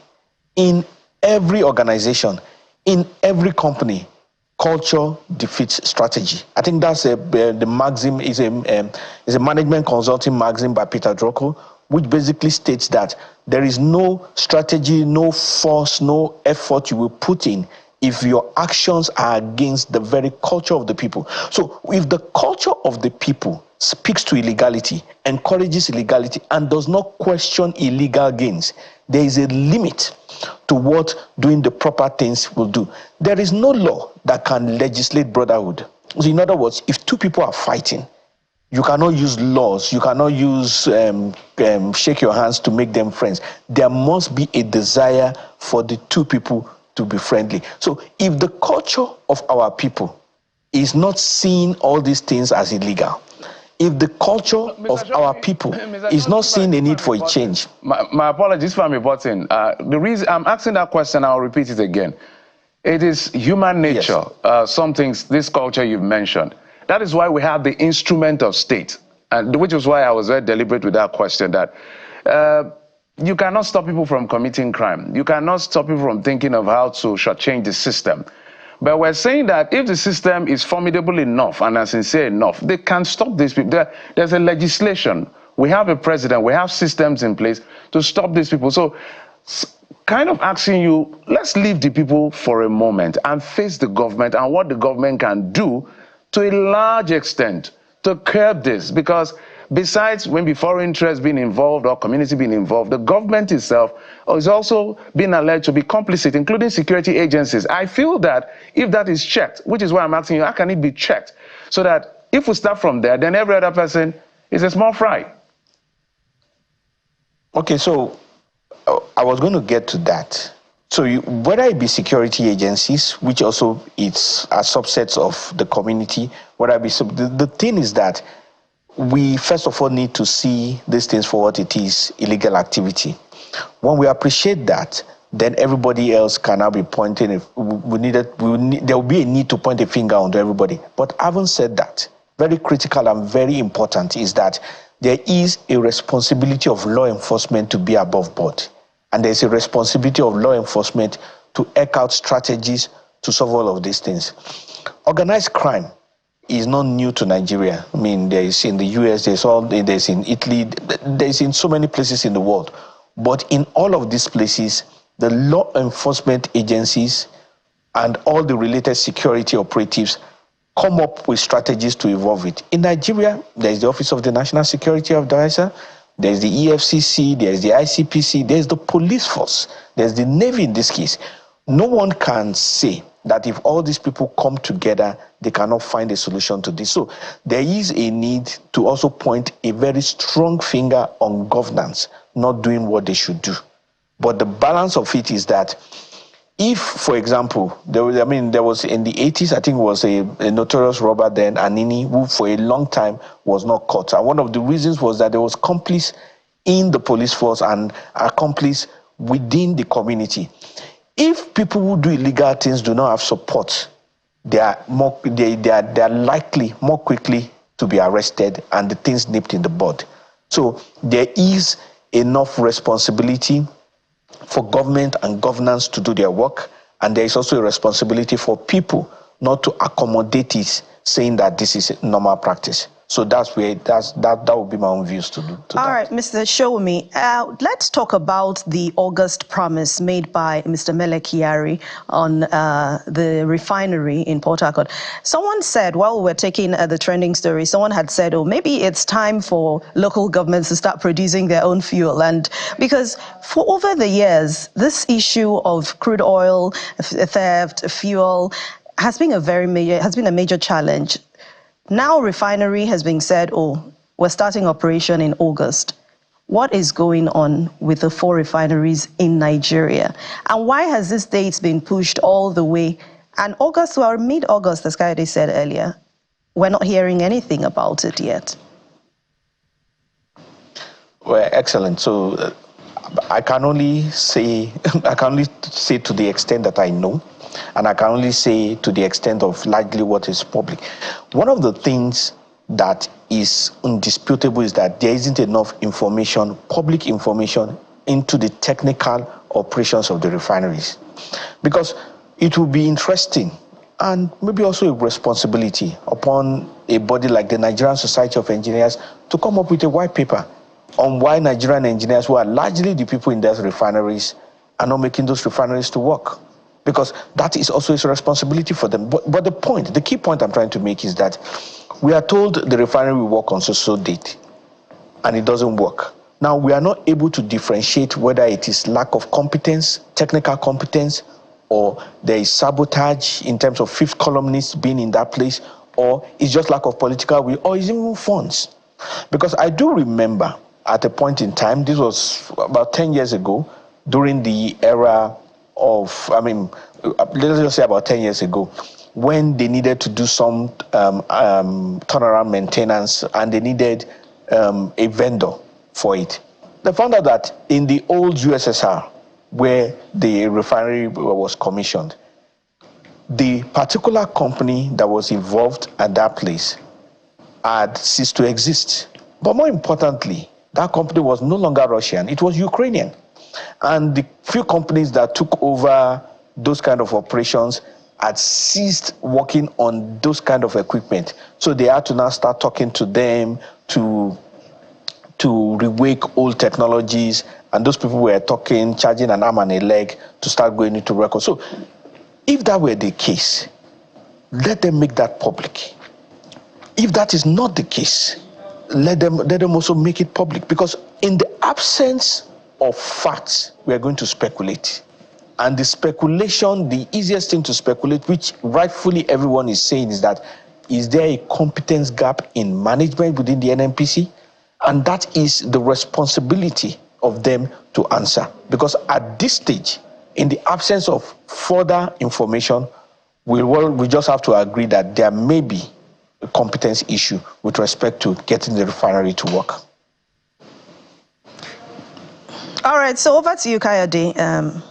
[SPEAKER 9] in every organization, in every company, culture defeats strategy. I think that's the maxim is a management consulting maxim by Peter Drucker, which basically states that there is no strategy, no force, no effort you will put in if your actions are against the very culture of the people. So if the culture of the people speaks to illegality, encourages illegality, and does not question illegal gains, there is a limit to what doing the proper things will do. There is no law that can legislate brotherhood. So in other words, if two people are fighting, you cannot use laws, you cannot use shake your hands to make them friends. There must be a desire for the two people to be friendly. So if the culture of our people is not seeing all these things as illegal, if the culture of our people is not seeing the need for a change.
[SPEAKER 1] My apologies for my button. The reason I'm asking that question, I'll repeat it again. It is human nature, yes. Some things, this culture you've mentioned. That is why we have the instrument of state, and which is why I was very deliberate with that question, that you cannot stop people from committing crime. You cannot stop people from thinking of how to shortchange the system. But we're saying that if the system is formidable enough and sincere enough, they can stop these people. There's a legislation. We have a president. We have systems in place to stop these people. So kind of asking you, let's leave the people for a moment and face the government and what the government can do to a large extent to curb this. Because besides maybe foreign interests being involved or community being involved, the government itself is also being alleged to be complicit, including security agencies. I feel that if that is checked, which is why I'm asking you, how can it be checked? So that if we start from there, then every other person is a small fry.
[SPEAKER 9] Okay, so I was going to get to that. So whether it be security agencies, which also it's a subset of the community, whether it be the thing is that we first of all need to see these things for what it is, illegal activity. When we appreciate that, then everybody else can now be pointing. There will be a need to point a finger onto everybody. But having said that, very critical and very important is that there is a responsibility of law enforcement to be above board. And there's a responsibility of law enforcement to eke out strategies to solve all of these things. Organized crime is not new to Nigeria. I mean, there is in the US, there's in Italy, there's in so many places in the world. But in all of these places, the law enforcement agencies and all the related security operatives come up with strategies to evolve it. In Nigeria, there is the Office of the National Security Advisor. there's the EFCC, there's the ICPC, there's the police force, there's the Navy in this case. No one can say that if all these people come together, they cannot find a solution to this. So there is a need to also point a very strong finger on governance not doing what they should do. But the balance of it is that if, for example, there was in the 80s, I think it was a notorious robber then, Anini, who for a long time was not caught. And one of the reasons was that there was accomplice in the police force and accomplice within the community. If people who do illegal things do not have support, they are likely more quickly to be arrested and the things nipped in the bud. So there is enough responsibility for government and governance to do their work, and there is also a responsibility for people not to accommodate it, saying that this is a normal practice. So that would be my own views to that.
[SPEAKER 2] All right, Mr. Showmi, let's talk about the August promise made by Mr. Mele Kyari on the refinery in Port Harcourt. Someone said, while we're taking the trending story, someone had said, oh, maybe it's time for local governments to start producing their own fuel. And because for over the years, this issue of crude oil, theft, fuel has been a major challenge. Now refinery has been said, oh, we're starting operation in August. What is going on with the 4 refineries in Nigeria? And why has this date been pushed all the way? And August, well, mid-August, as Kayode said earlier, we're not hearing anything about it yet.
[SPEAKER 9] Well, excellent. So I can only say to the extent that I know, and I can only say to the extent of largely what is public. One of the things that is indisputable is that there isn't enough information, public information, into the technical operations of the refineries. Because it will be interesting and maybe also a responsibility upon a body like the Nigerian Society of Engineers to come up with a white paper on why Nigerian engineers, who are largely the people in those refineries, are not making those refineries to work. Because that is also a responsibility for them. But the key point I'm trying to make is that we are told the refinery will work on so date, and it doesn't work. Now, we are not able to differentiate whether it is lack of competence, technical competence, or there is sabotage in terms of fifth columnists being in that place, or it's just lack of political will, or it's even funds. Because I do remember at a point in time, this was about 10 years ago, during the era of, let's just say about 10 years ago, when they needed to do some turnaround maintenance and they needed a vendor for it. They found out that in the old USSR, where the refinery was commissioned, the particular company that was involved at that place had ceased to exist. But more importantly, that company was no longer Russian, it was Ukrainian. And the few companies that took over those kind of operations had ceased working on those kind of equipment. So they had to now start talking to them to rewake old technologies. And those people were talking, charging an arm and a leg to start going into records. So if that were the case, let them make that public. If that is not the case, let them also make it public. Because in the absence of facts, we are going to speculate. And the speculation, the easiest thing to speculate, which rightfully everyone is saying, is that, is there a competence gap in management within the NNPC? And that is the responsibility of them to answer. Because at this stage, in the absence of further information, we just have to agree that there may be a competence issue with respect to getting the refinery to work.
[SPEAKER 2] All right, so over to you, Kayode.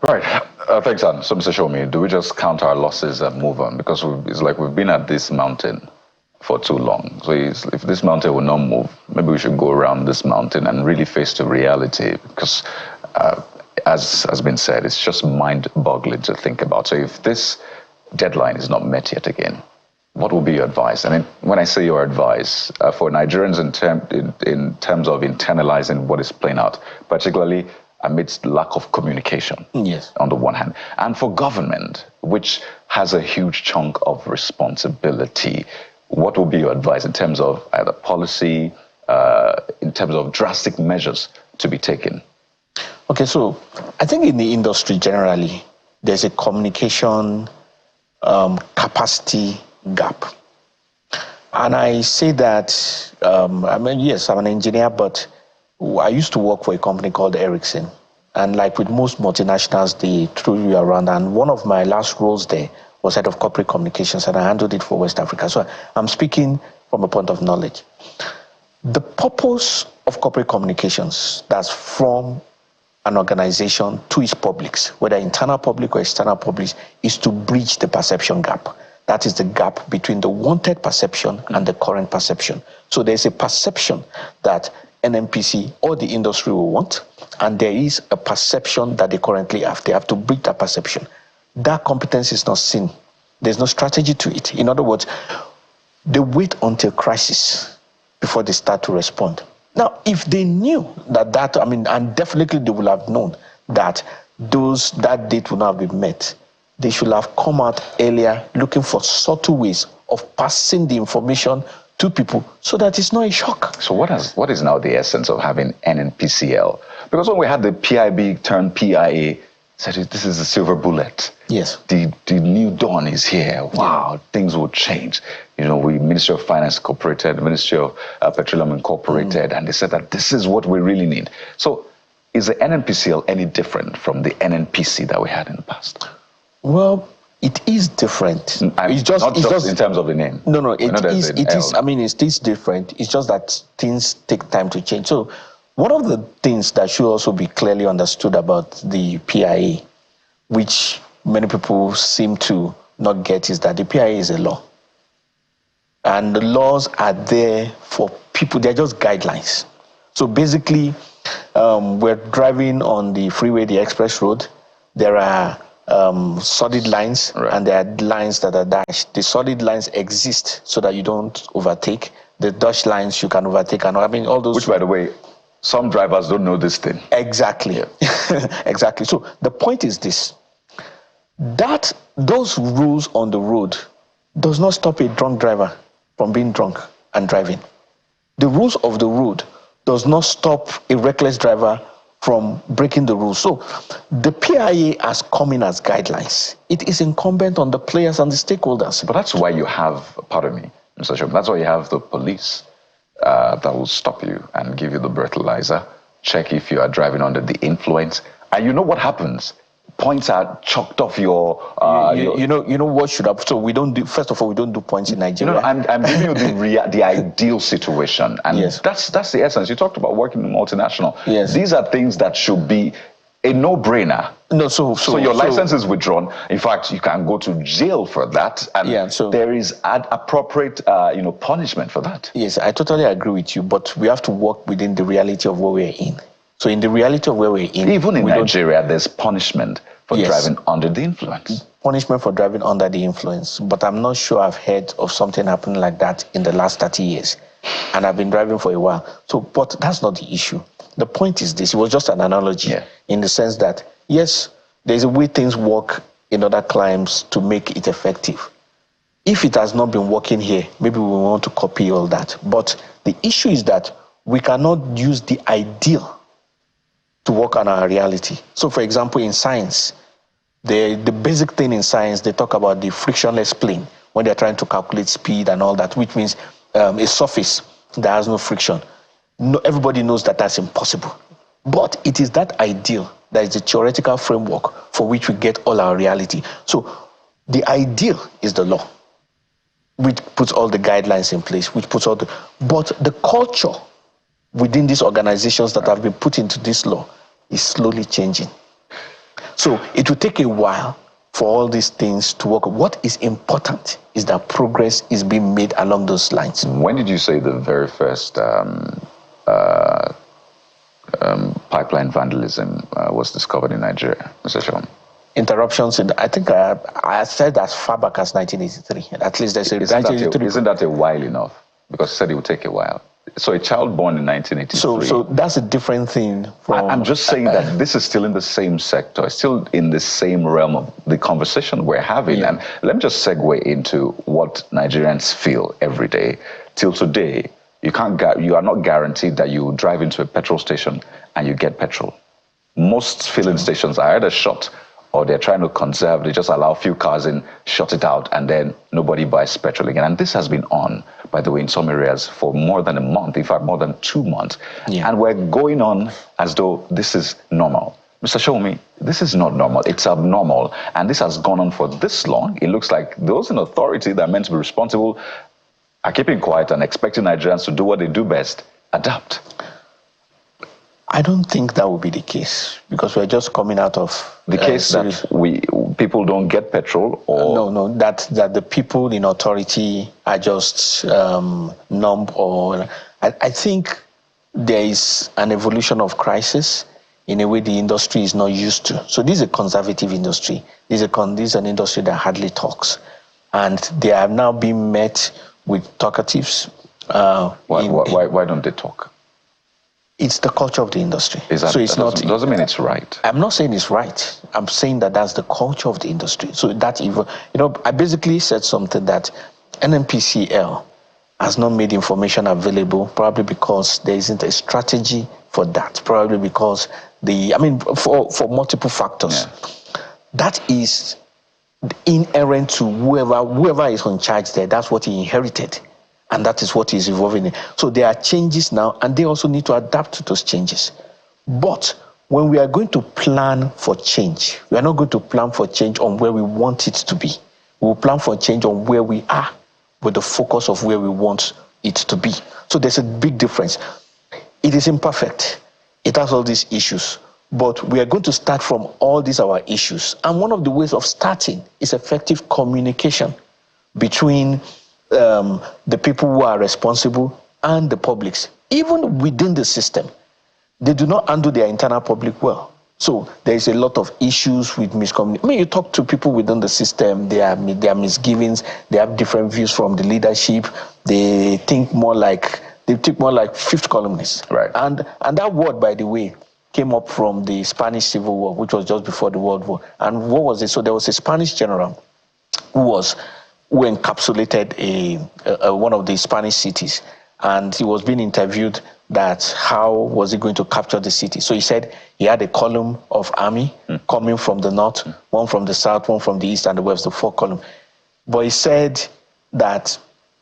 [SPEAKER 3] Right. Thanks, Anne. So, Mr. Showmi, do we just count our losses and move on? Because it's like we've been at this mountain for too long. So if this mountain will not move, maybe we should go around this mountain and really face the reality. Because as has been said, it's just mind-boggling to think about. So if this deadline is not met yet again, what will be your advice? And when I say your advice, for Nigerians in terms of internalizing what is playing out, particularly amidst lack of communication,
[SPEAKER 9] yes,
[SPEAKER 3] on the one hand, and for government, which has a huge chunk of responsibility, what will be your advice in terms of either policy in terms of drastic measures to be taken?
[SPEAKER 9] Okay, so I think in the industry generally, there's a communication capacity gap. And I say that, I mean, yes, I'm an engineer, but I used to work for a company called Ericsson. And like with most multinationals, they threw you around. And one of my last roles there was head of corporate communications, and I handled it for West Africa. So I'm speaking from a point of knowledge. The purpose of corporate communications, that's from an organization to its publics, whether internal public or external publics, is to bridge the perception gap. That is the gap between the wanted perception and the current perception. So there's a perception that NNPC or the industry will want, and there is a perception that they currently have. They have to bridge that perception. That competence is not seen. There's no strategy to it. In other words, they wait until crisis before they start to respond. Now, if they knew that, and definitely they will have known that that date will not have been met, they should have come out earlier looking for subtle ways of passing the information to people so that it's not a shock. So
[SPEAKER 3] what is now the essence of having NNPCL? Because when we had the PIB turned PIA, said this is a silver bullet.
[SPEAKER 9] Yes.
[SPEAKER 3] The new dawn is here. Wow, things will change. You know, Ministry of Finance Incorporated, Ministry of Petroleum Incorporated, and they said that this is what we really need. So is the NNPCL any different from the NNPC that we had in the past?
[SPEAKER 9] Well, it is different.
[SPEAKER 3] It's just in terms of the name.
[SPEAKER 9] No, it is. I mean, it is different. It's just that things take time to change. So one of the things that should also be clearly understood about the PIA, which many people seem to not get, is that the PIA is a law. And the laws are there for people. They're just guidelines. So basically, we're driving on the freeway, the express road. There are solid lines, right, and there are lines that are dashed. The solid lines exist so that you don't overtake. The dashed lines you can overtake, and all those.
[SPEAKER 3] Which, by the way, some drivers don't know this thing.
[SPEAKER 9] Exactly. Yeah. Exactly. So the point is this: that those rules on the road does not stop a drunk driver from being drunk and driving. The rules of the road does not stop a reckless driver from breaking the rules. So the PIA has come in as guidelines. It is incumbent on the players and the stakeholders.
[SPEAKER 3] But that's why you have, pardon me, Mr. Shum, that's why you have the police that will stop you and give you the breathalyzer, check if you are driving under the influence. And you know what happens? Points are chalked off your...
[SPEAKER 9] You know what should happen? So we don't do, first of all, we don't do points in Nigeria.
[SPEAKER 3] No, I'm giving you the ideal situation. And
[SPEAKER 9] yes,
[SPEAKER 3] that's the essence. You talked about working in multinational.
[SPEAKER 9] Yes.
[SPEAKER 3] These are things that should be a no-brainer.
[SPEAKER 9] No, so
[SPEAKER 3] your license is withdrawn. In fact, you can go to jail for that. And there is appropriate punishment for that.
[SPEAKER 9] Yes, I totally agree with you. But we have to work within the reality of where we're in. So in the reality of where we're in...
[SPEAKER 3] Even in Nigeria, there's punishment for driving under the influence.
[SPEAKER 9] Punishment for driving under the influence. But I'm not sure I've heard of something happening like that in the last 30 years. And I've been driving for a while. So, but that's not the issue. The point is this. It was just an analogy in the sense that, yes, there's a way things work in other climes to make it effective. If it has not been working here, maybe we want to copy all that. But the issue is that we cannot use the ideal to work on our reality. So, for example, in science, the basic thing in science, they talk about the frictionless plane when they're trying to calculate speed and all that, which means a surface that has no friction. No, everybody knows that that's impossible. But it is that ideal that is the theoretical framework for which we get all our reality. So the ideal is the law, which puts all the guidelines in place, which puts all the... But the culture within these organizations that have been put into this law is slowly changing. So it will take a while for all these things to work. What is important is that progress is being made along those lines.
[SPEAKER 3] When did you say the very first pipeline vandalism was discovered in Nigeria, Mr. Shum?
[SPEAKER 9] Interruptions, I think I said as far back as 1983. At least there's a 1983.
[SPEAKER 3] Isn't that a while enough? Because you said it would take a while. So a child born in 1983.
[SPEAKER 9] So that's a different thing from...
[SPEAKER 3] I'm just saying that this is still in the same sector, still in the same realm of the conversation we're having. Yeah. And let me just segue into what Nigerians feel every day. Till today, you are not guaranteed that you drive into a petrol station and you get petrol. Most filling stations are either shut or they're trying to conserve. They just allow a few cars in, shut it out, and then nobody buys petrol again. And this has been on, by the way, in some areas for more than a month, in fact, more than 2 months. Yeah. And we're going on as though this is normal. Mr. Shomi, this is not normal. It's abnormal. And this has gone on for this long. It looks like those in authority that are meant to be responsible are keeping quiet and expecting Nigerians to do what they do best, adapt.
[SPEAKER 9] I don't think that will be the case, because we're just coming out of
[SPEAKER 3] the case that people don't get petrol, or
[SPEAKER 9] no, that the people in authority are just numb, or I think there is an evolution of crisis in a way the industry is not used to. So this is a conservative industry. This is an industry that hardly talks, and they are now being met with talkatives.
[SPEAKER 3] Why don't they talk?
[SPEAKER 9] It's the culture of the industry. So it's not.
[SPEAKER 3] Doesn't mean it's right.
[SPEAKER 9] I'm not saying it's right. I'm saying that that's the culture of the industry. So that even, I basically said something that NNPCL has not made information available, probably because there isn't a strategy for that. Probably because for multiple factors. Yeah. That is inherent to whoever is in charge there. That's what he inherited. And that is what is evolving. So there are changes now, and they also need to adapt to those changes. But when we are going to plan for change, we are not going to plan for change on where we want it to be. We will plan for change on where we are, with the focus of where we want it to be. So there's a big difference. It is imperfect. It has all these issues. But we are going to start from all these our issues. And one of the ways of starting is effective communication between the people who are responsible and the publics. Even within the system, they do not handle their internal public well. So there is a lot of issues with miscommunication. You talk to people within the system, there are misgivings, they have different views from the leadership, they think more like fifth columnists.
[SPEAKER 3] Right.
[SPEAKER 9] And that word, by the way, came up from the Spanish Civil War, which was just before the World War. And what was it? So there was a Spanish general who encapsulated one of the Spanish cities, and he was being interviewed that how was he going to capture the city. So he said he had a column of army coming from the north, one from the south, one from the east and the west, the 4 column. But he said that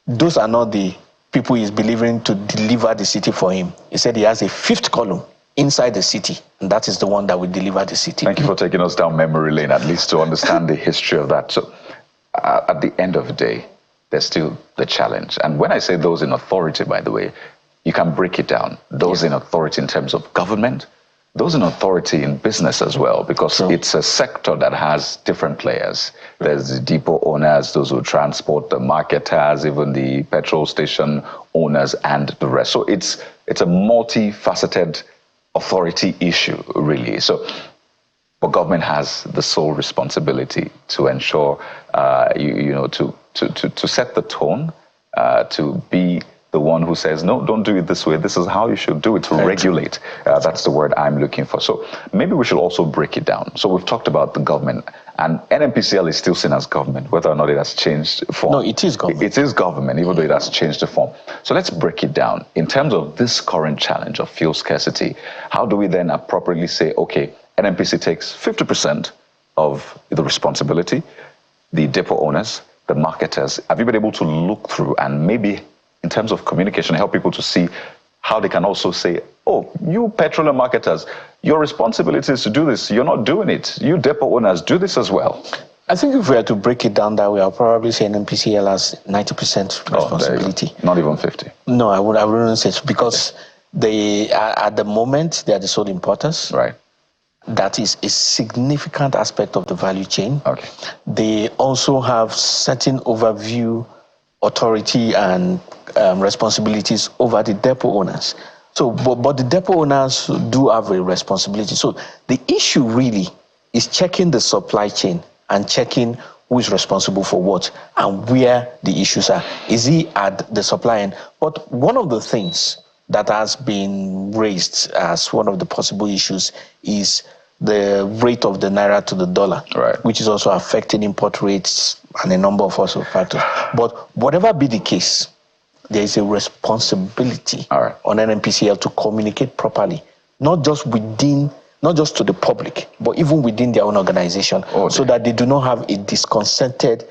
[SPEAKER 9] those are not the people he's believing to deliver the city for him. He said he has a 5th column inside the city, and that is the one that will deliver the city.
[SPEAKER 3] Thank you for taking us down memory lane, at least to understand the history of that. So at the end of the day, there's still the challenge. And when I say those in authority, by the way, you can break it down. Those in authority in terms of government, those in authority in business as well, because it's a sector that has different players. There's the depot owners, those who transport, the marketers, even the petrol station owners, and the rest. So it's a multifaceted authority issue, really. But government has the sole responsibility to ensure, to set the tone, to be the one who says, no, don't do it this way. This is how you should do it, to regulate. That's the word I'm looking for. So maybe we should also break it down. So we've talked about the government, and NNPCL is still seen as government, whether or not it has changed form.
[SPEAKER 9] No, it is government.
[SPEAKER 3] It is government, even though it has changed the form. So let's break it down. In terms of this current challenge of fuel scarcity, how do we then appropriately say, okay, NNPC takes 50% of the responsibility, the depot owners, the marketers? Have you been able to look through and maybe in terms of communication help people to see how they can also say, oh, you petroleum marketers, your responsibility is to do this. You're not doing it. You depot owners, do this as well.
[SPEAKER 9] I think if we were to break it down that way, I'll probably say NNPCL has 90% responsibility.
[SPEAKER 3] Not even 50.
[SPEAKER 9] No, I wouldn't say so, because they are, at the moment, they are the sole importers.
[SPEAKER 3] Right.
[SPEAKER 9] That is a significant aspect of the value chain.
[SPEAKER 3] Okay.
[SPEAKER 9] They also have certain overview, authority, and responsibilities over the depot owners. So, but the depot owners do have a responsibility. So the issue really is checking the supply chain and checking who is responsible for what and where the issues are. Is he at the supply end? But one of the things that has been raised as one of the possible issues is the rate of the naira to the dollar,
[SPEAKER 3] right,
[SPEAKER 9] which is also affecting import rates and a number of other factors. But whatever be the case, there is a responsibility on NNPCL to communicate properly, not just to the public, but even within their own organization, so that they do not have a disconcerted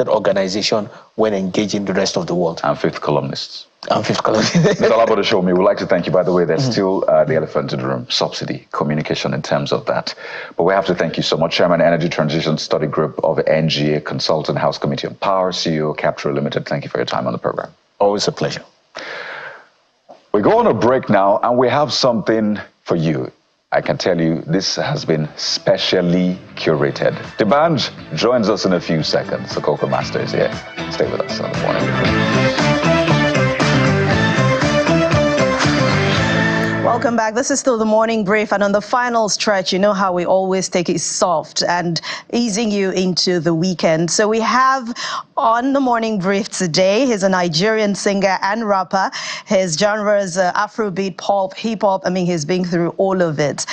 [SPEAKER 9] organization when engaging the rest of the world.
[SPEAKER 3] And fifth columnists.
[SPEAKER 9] Mr.
[SPEAKER 3] Alabo Show, we would like to thank you. By the way, there's still the elephant in the room, subsidy, communication in terms of that. But we have to thank you so much, Chairman, Energy Transition Study Group of NGA, Consultant, House Committee on Power, CEO, Capture Limited. Thank you for your time on the program.
[SPEAKER 9] Always a pleasure.
[SPEAKER 3] We go on a break now, and we have something for you. I can tell you this has been specially curated. The band joins us in a few seconds. The Cocoa Master is here. Stay with us on the morning.
[SPEAKER 2] Welcome back. This is still the morning brief, and on the final stretch, you know how we always take it soft and easing you into the weekend. So we have on the morning brief today, he's a Nigerian singer and rapper. His genres are Afrobeat, pop, hip hop. I mean, he's been through all of it.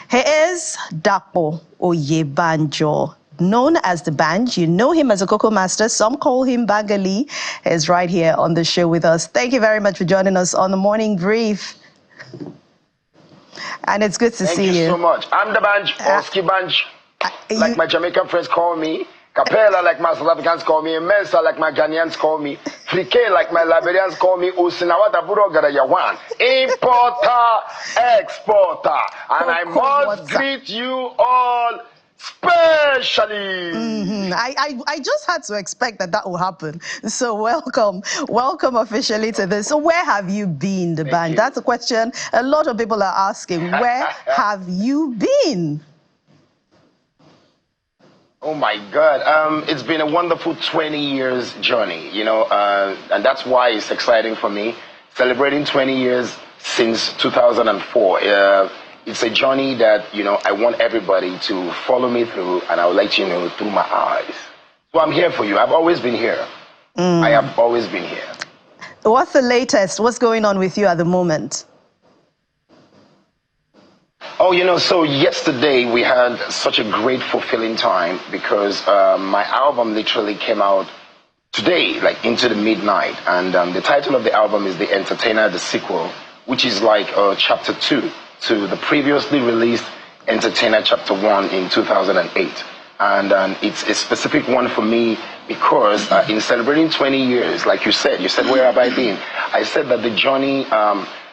[SPEAKER 2] He is Dapo Oyebanjo, known as the Banj. You know him as a Cocoa Master. Some call him Bangali. He's right here on the show with us. Thank you very much for joining us on the morning brief. And it's good to see you.
[SPEAKER 11] Thank you so much. I'm the Banj, Oski Banj, like my Jamaican friends call me. Capella, like my South Africans call me. Mensa, like my Ghanaians call me. Frike, like my Liberians call me. Usinawata Burogara Yawan. Importer, exporter. And I must greet you all specially.
[SPEAKER 2] I just had to expect that will happen. So welcome officially to this. So where have you been, the band? That's a question a lot of people are asking. Where have you been?
[SPEAKER 11] Oh my God, it's been a wonderful 20 years journey, you know, and that's why it's exciting for me. Celebrating 20 years since 2004. It's a journey that, you know, I want everybody to follow me through, and I'll let you know through my eyes. So I'm here for you. I've always been here. I have always been here.
[SPEAKER 2] What's the latest? What's going on with you at the moment?
[SPEAKER 11] Oh, you know, so yesterday we had such a great, fulfilling time because my album literally came out today, like into the midnight. And the title of the album is The Entertainer, the sequel, which is like chapter 2 to the previously released Entertainer Chapter 1 in 2008. And it's a specific one for me because in celebrating 20 years, like you said, where have I been? I said that the journey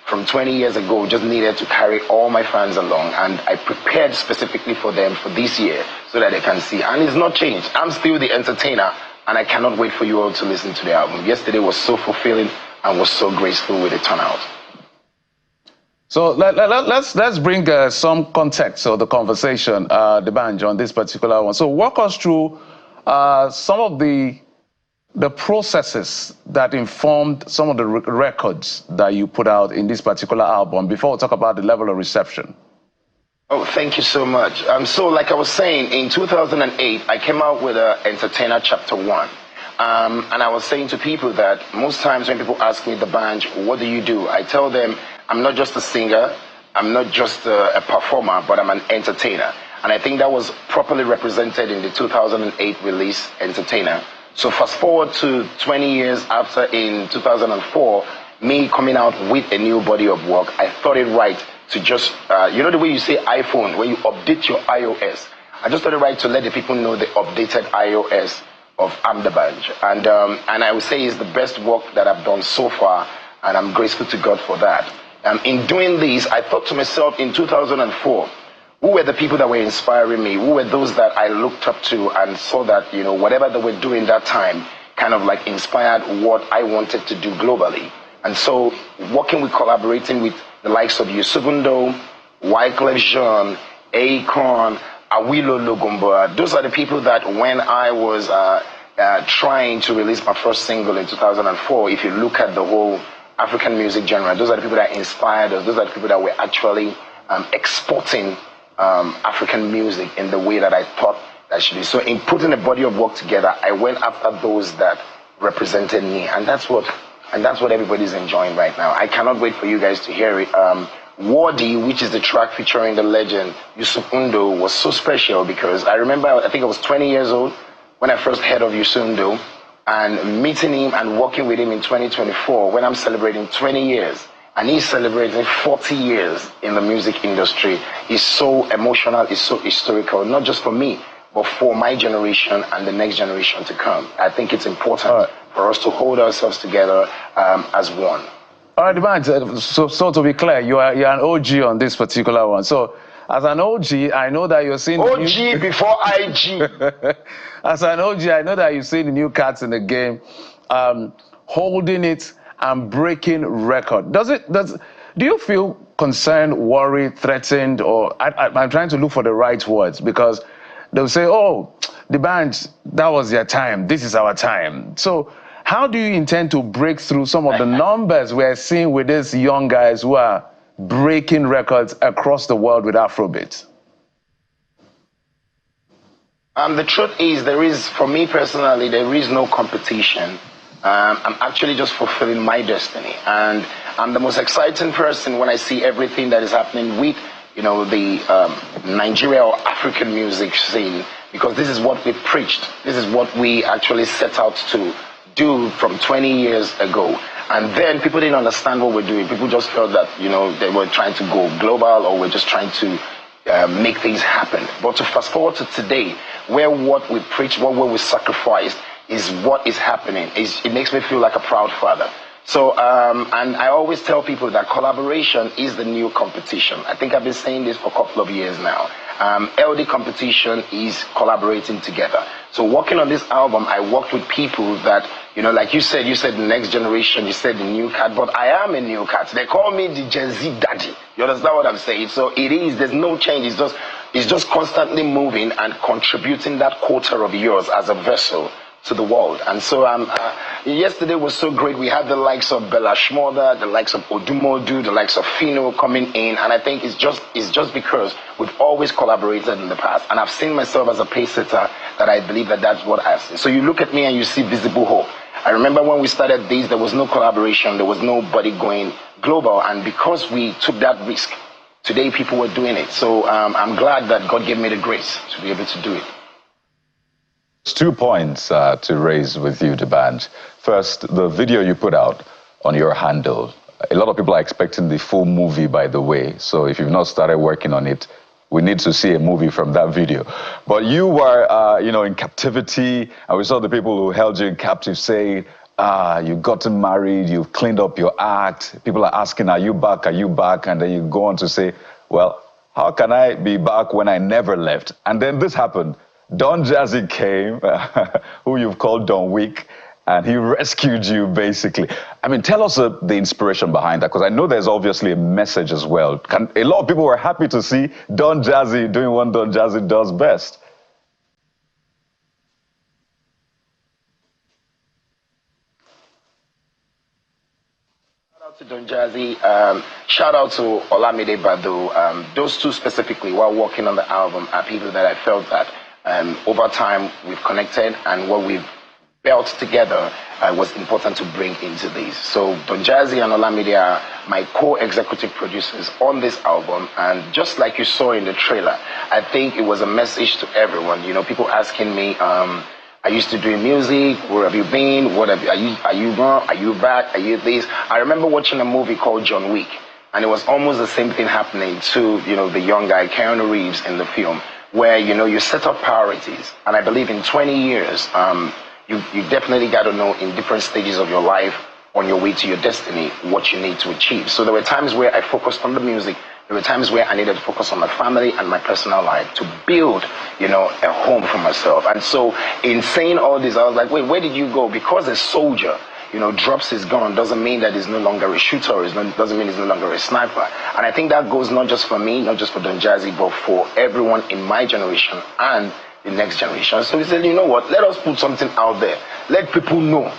[SPEAKER 11] from 20 years ago just needed to carry all my fans along, and I prepared specifically for them for this year so that they can see. And it's not changed. I'm still the entertainer, and I cannot wait for you all to listen to the album. Yesterday was so fulfilling and was so graceful with the turnout.
[SPEAKER 1] So let's bring some context of the conversation, the Banj, on this particular one. So walk us through some of the processes that informed some of the records that you put out in this particular album before we talk about the level of reception.
[SPEAKER 11] Oh, thank you so much. So like I was saying, in 2008, I came out with Entertainer Chapter 1. And I was saying to people that most times when people ask me, the Banj, what do you do? I tell them, I'm not just a singer, I'm not just a performer, but I'm an entertainer. And I think that was properly represented in the 2008 release, Entertainer. So fast forward to 20 years after, in 2004, me coming out with a new body of work, I thought it right to just, you know the way you say iPhone, when you update your iOS, I just thought it right to let the people know the updated iOS of I'm the Banj. And I would say it's the best work that I've done so far, and I'm grateful to God for that. In doing this, I thought to myself in 2004, who were the people that were inspiring me? Who were those that I looked up to and saw that, you know, whatever they were doing that time kind of like inspired what I wanted to do globally. And so working with, collaborating with the likes of Yusufundo, Wyclef Jean, Akon, Awilo Logomba, those are the people that when I was trying to release my first single in 2004, if you look at the whole African music genre, those are the people that inspired us. Those are the people that were actually exporting African music in the way that I thought that should be. So in putting a body of work together, I went after those that represented me, and that's what everybody's enjoying right now. I cannot wait for you guys to hear it. Wardi, which is the track featuring the legend Yusufundo, was so special because I remember, I think I was 20 years old when I first heard of Yusufundo, and meeting him and working with him in 2024 when I'm celebrating 20 years and he's celebrating 40 years in the music industry is so emotional, is so historical, not just for me, but for my generation and the next generation to come. I think it's important for us to hold ourselves together as one.
[SPEAKER 1] All right, D'banj, so to be clear, you're an OG on this particular one. So as an OG, I know that you're seeing
[SPEAKER 11] OG before IG.
[SPEAKER 1] As an OG, I know that you've seen the new cats in the game, holding it and breaking record. Do you feel concerned, worried, threatened, or I'm trying to look for the right words, because they'll say, oh, D'banj, that was your time, this is our time. So how do you intend to break through some of the numbers we're seeing with these young guys who are breaking records across the world with Afrobeat?
[SPEAKER 11] The truth is, for me personally, there is no competition. I'm actually just fulfilling my destiny. And I'm the most exciting person when I see everything that is happening with, the Nigeria or African music scene, because this is what we preached. This is what we actually set out to do from 20 years ago. And then people didn't understand what we're doing. People just felt that, they were trying to go global, or we're just trying to make things happen. But to fast forward to today, where what we preach, what we sacrificed is what is happening. It makes me feel like a proud father. So, and I always tell people that collaboration is the new competition. I think I've been saying this for a couple of years now. LD competition is collaborating together. So working on this album, I worked with people that, like you said the next generation, you said the new cat, but I am a new cat. They call me the Gen Z daddy. You understand what I'm saying? So there's no change. It's just constantly moving and contributing that quarter of yours as a vessel to the world. And so yesterday was so great. We had the likes of Bella Shmurda, the likes of Odumodu, the likes of Fino coming in, and I think it's just because we've always collaborated in the past, and I've seen myself as a pace setter, that I believe that that's what I've seen. So you look at me and you see visible hope. I remember when we started this, there was no collaboration, there was nobody going global, and because we took that risk, today people were doing it. So I'm glad that God gave me the grace to be able to do it.
[SPEAKER 3] 2 points to raise with you, D'banj. First, the video you put out on your handle. A lot of people are expecting the full movie, by the way. So if you've not started working on it, we need to see a movie from that video. But you were, in captivity, and we saw the people who held you in captive say, you've gotten married, you've cleaned up your act. People are asking, are you back? Are you back? And then you go on to say, well, how can I be back when I never left? And then this happened. Don Jazzy came, who you've called Don Week, and he rescued you, basically. I mean, tell us the inspiration behind that, because I know there's obviously a message as well. A lot of people were happy to see Don Jazzy doing what Don Jazzy does best.
[SPEAKER 11] Shout out to Don Jazzy. Shout out to Olamide Badu. Those two specifically, while working on the album, are people that I felt that over time we've connected, and what we've built together was important to bring into this. So Don Jazzy and Olamide are my co-executive producers on this album, and just like you saw in the trailer, I think it was a message to everyone. People asking me, are you still doing music? Where have you been? Are you gone? Are you back? Are you this? I remember watching a movie called John Wick, and it was almost the same thing happening to the young guy Keanu Reeves in the film, where you set up priorities. And I believe in 20 years, you definitely got to know in different stages of your life, on your way to your destiny, what you need to achieve. So there were times where I focused on the music. There were times where I needed to focus on my family and my personal life to build, a home for myself. And so in saying all this, I was like, wait, where did you go? Because a soldier, drops his gun doesn't mean that he's no longer a shooter, or doesn't mean he's no longer a sniper. And I think that goes not just for me, not just for Don Jazzy, but for everyone in my generation and the next generation. So we said, you know what, let us put something out there. Let people know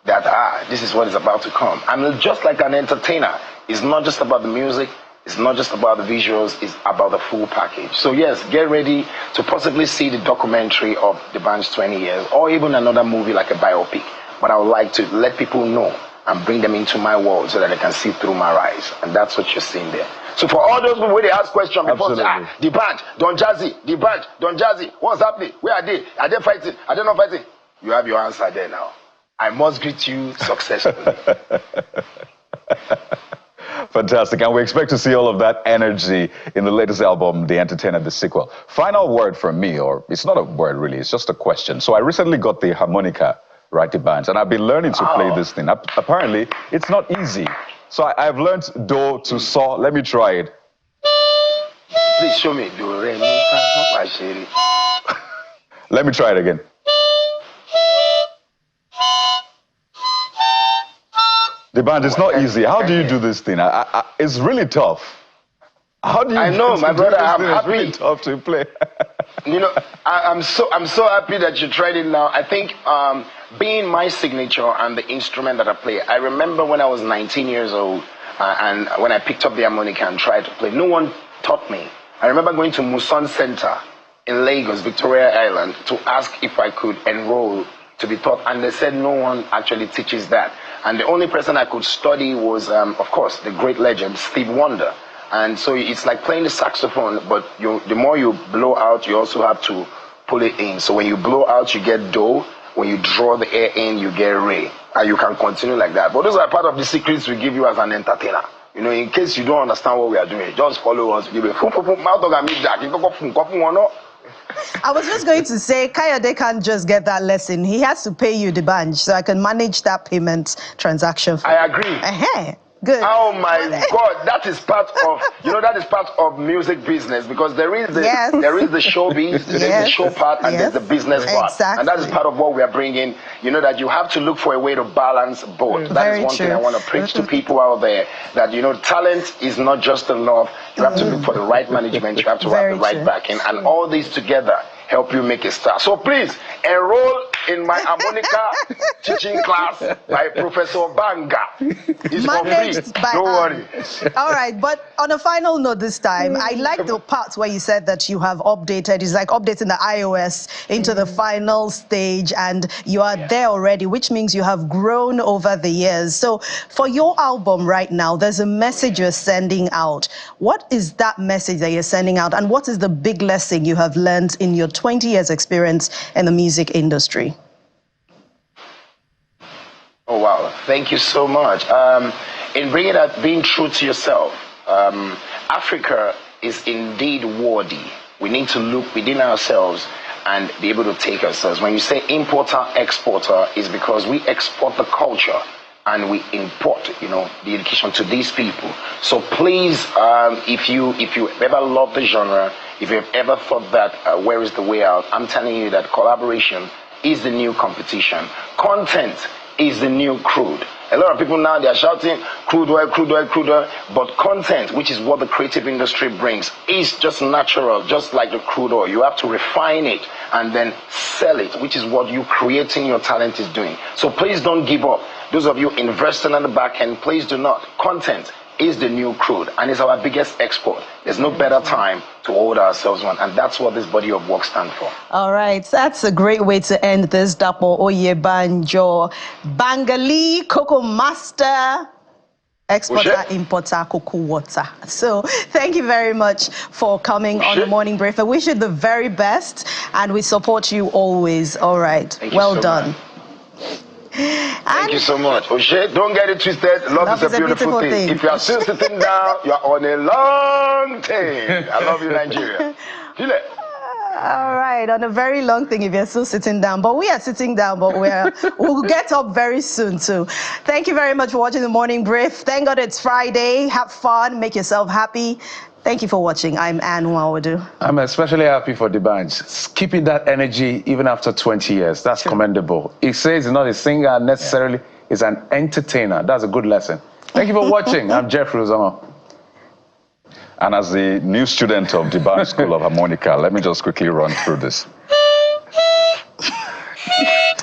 [SPEAKER 11] that, this is what is about to come. And just like an entertainer, it's not just about the music, it's not just about the visuals, it's about the full package. So yes, get ready to possibly see the documentary of D'banj's 20 years, or even another movie like a biopic. But I would like to let people know and bring them into my world so that they can see through my eyes. And that's what you're seeing there. So for all those people where they ask questions before, D'banj, Don Jazzy, D'banj, Don Jazzy, what's happening? Where are they? Are they fighting? Are they not fighting? You have your answer there now. I must greet you successfully.
[SPEAKER 3] Fantastic. And we expect to see all of that energy in the latest album, The Entertainer, the sequel. Final word from me, or it's not a word really, it's just a question. So I recently got the harmonica, right, the bands, and I've been learning to play this thing. Apparently, it's not easy. So I've learned do to sol. Let me try it.
[SPEAKER 11] Please show me do, re, mi, fa, shiri.
[SPEAKER 3] Let me try it again. The band, it's not easy. How do you do this thing? It's really tough. How do you?
[SPEAKER 11] I know, my brother. I'm happy.
[SPEAKER 3] It's really tough to play.
[SPEAKER 11] You know, I'm so happy that you tried it now. I think being my signature and the instrument that I play. I remember when I was 19 years old and when I picked up the harmonica and tried to play. No one taught me. I remember going to Muson Center in Lagos, Victoria Island, to ask if I could enroll to be taught, and they said no one actually teaches that. And the only person I could study was, of course, the great legend, Steve Wonder. And so it's like playing the saxophone, but the more you blow out, you also have to pull it in. So when you blow out, you get do. When you draw the air in, you get re. And you can continue like that. But those are part of the secrets we give you as an entertainer. You know, in case you don't understand what we are doing, just follow us.
[SPEAKER 2] I was just going to say, Kayode can't just get that lesson. He has to pay you the banj so I can manage that payment transaction for
[SPEAKER 11] I agree.
[SPEAKER 2] Good.
[SPEAKER 11] Oh my God, that is part of, that is part of music business, because there is the showbiz, there's the show part, and there's the business part.
[SPEAKER 2] Exactly.
[SPEAKER 11] And that is part of what we are bringing, that you have to look for a way to balance both. That is one thing I want to preach to people out there, that, talent is not just enough. You have to look for the right management, you have to have the right backing, and all these together help you make a star. So please, enroll in my harmonica teaching class by Professor Banga. It's for free. Don't worry.
[SPEAKER 2] All right, but on a final note this time, I like the parts where you said that you have updated. It's like updating the iOS into the final stage, and you are there already, which means you have grown over the years. So for your album right now, there's a message you're sending out. What is that message that you're sending out, and what is the big lesson you have learned in your 20 years experience in the music industry?
[SPEAKER 11] Oh, wow. Thank you so much. In bringing that, being true to yourself, Africa is indeed worthy. We need to look within ourselves and be able to take ourselves. When you say importer, exporter, is because we export the culture and we import, the education to these people. So please, if you ever love the genre, if you've ever thought that where is the way out, I'm telling you that collaboration is the new competition. Content is the new crude. A lot of people now, they are shouting crude oil, crude oil, crude oil, but content, which is what the creative industry brings, is just natural, just like the crude oil. You have to refine it and then sell it, which is what you creating your talent is doing. So please don't give up. Those of you investing on the back end, please do not. Content is the new crude, and it's our biggest export. There's no better time to hold ourselves on, and that's what this body of work stands for.
[SPEAKER 2] All right, that's a great way to end this Dapo Oyebanjo, Bangali Cocoa Master, exporter, importer, cocoa water. So thank you very much for coming on the Morning Brief. I wish you the very best, and we support you always. All right, well done.
[SPEAKER 11] Thank you so much. Oshe, don't get it twisted. Love is a beautiful thing. If you are still sitting down, you are on a long thing. I love you, Nigeria. Feel it.
[SPEAKER 2] All right, on a very long thing if you're still sitting down. But we are sitting down, but we'll get up very soon too. Thank you very much for watching the Morning Brief. Thank God it's Friday. Have fun. Make yourself happy. Thank you for watching. I'm Anne Nwawadu.
[SPEAKER 1] I'm especially happy for the bunch. Keeping that energy even after 20 years. That's commendable. He says he's not a singer necessarily. He's an entertainer. That's a good lesson. Thank you for watching. I'm Jeffrey Uzoma.
[SPEAKER 3] And as the new student of the Band School of Harmonica, let me just quickly run through this.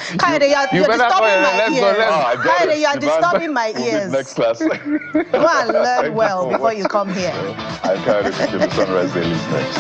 [SPEAKER 2] Kayode, you're disturbing my ears. Kayode, you're disturbing my ears.
[SPEAKER 3] Next class.
[SPEAKER 2] Go and learn well before you come here.
[SPEAKER 3] I'm Kayode, the Sunrise Daily next.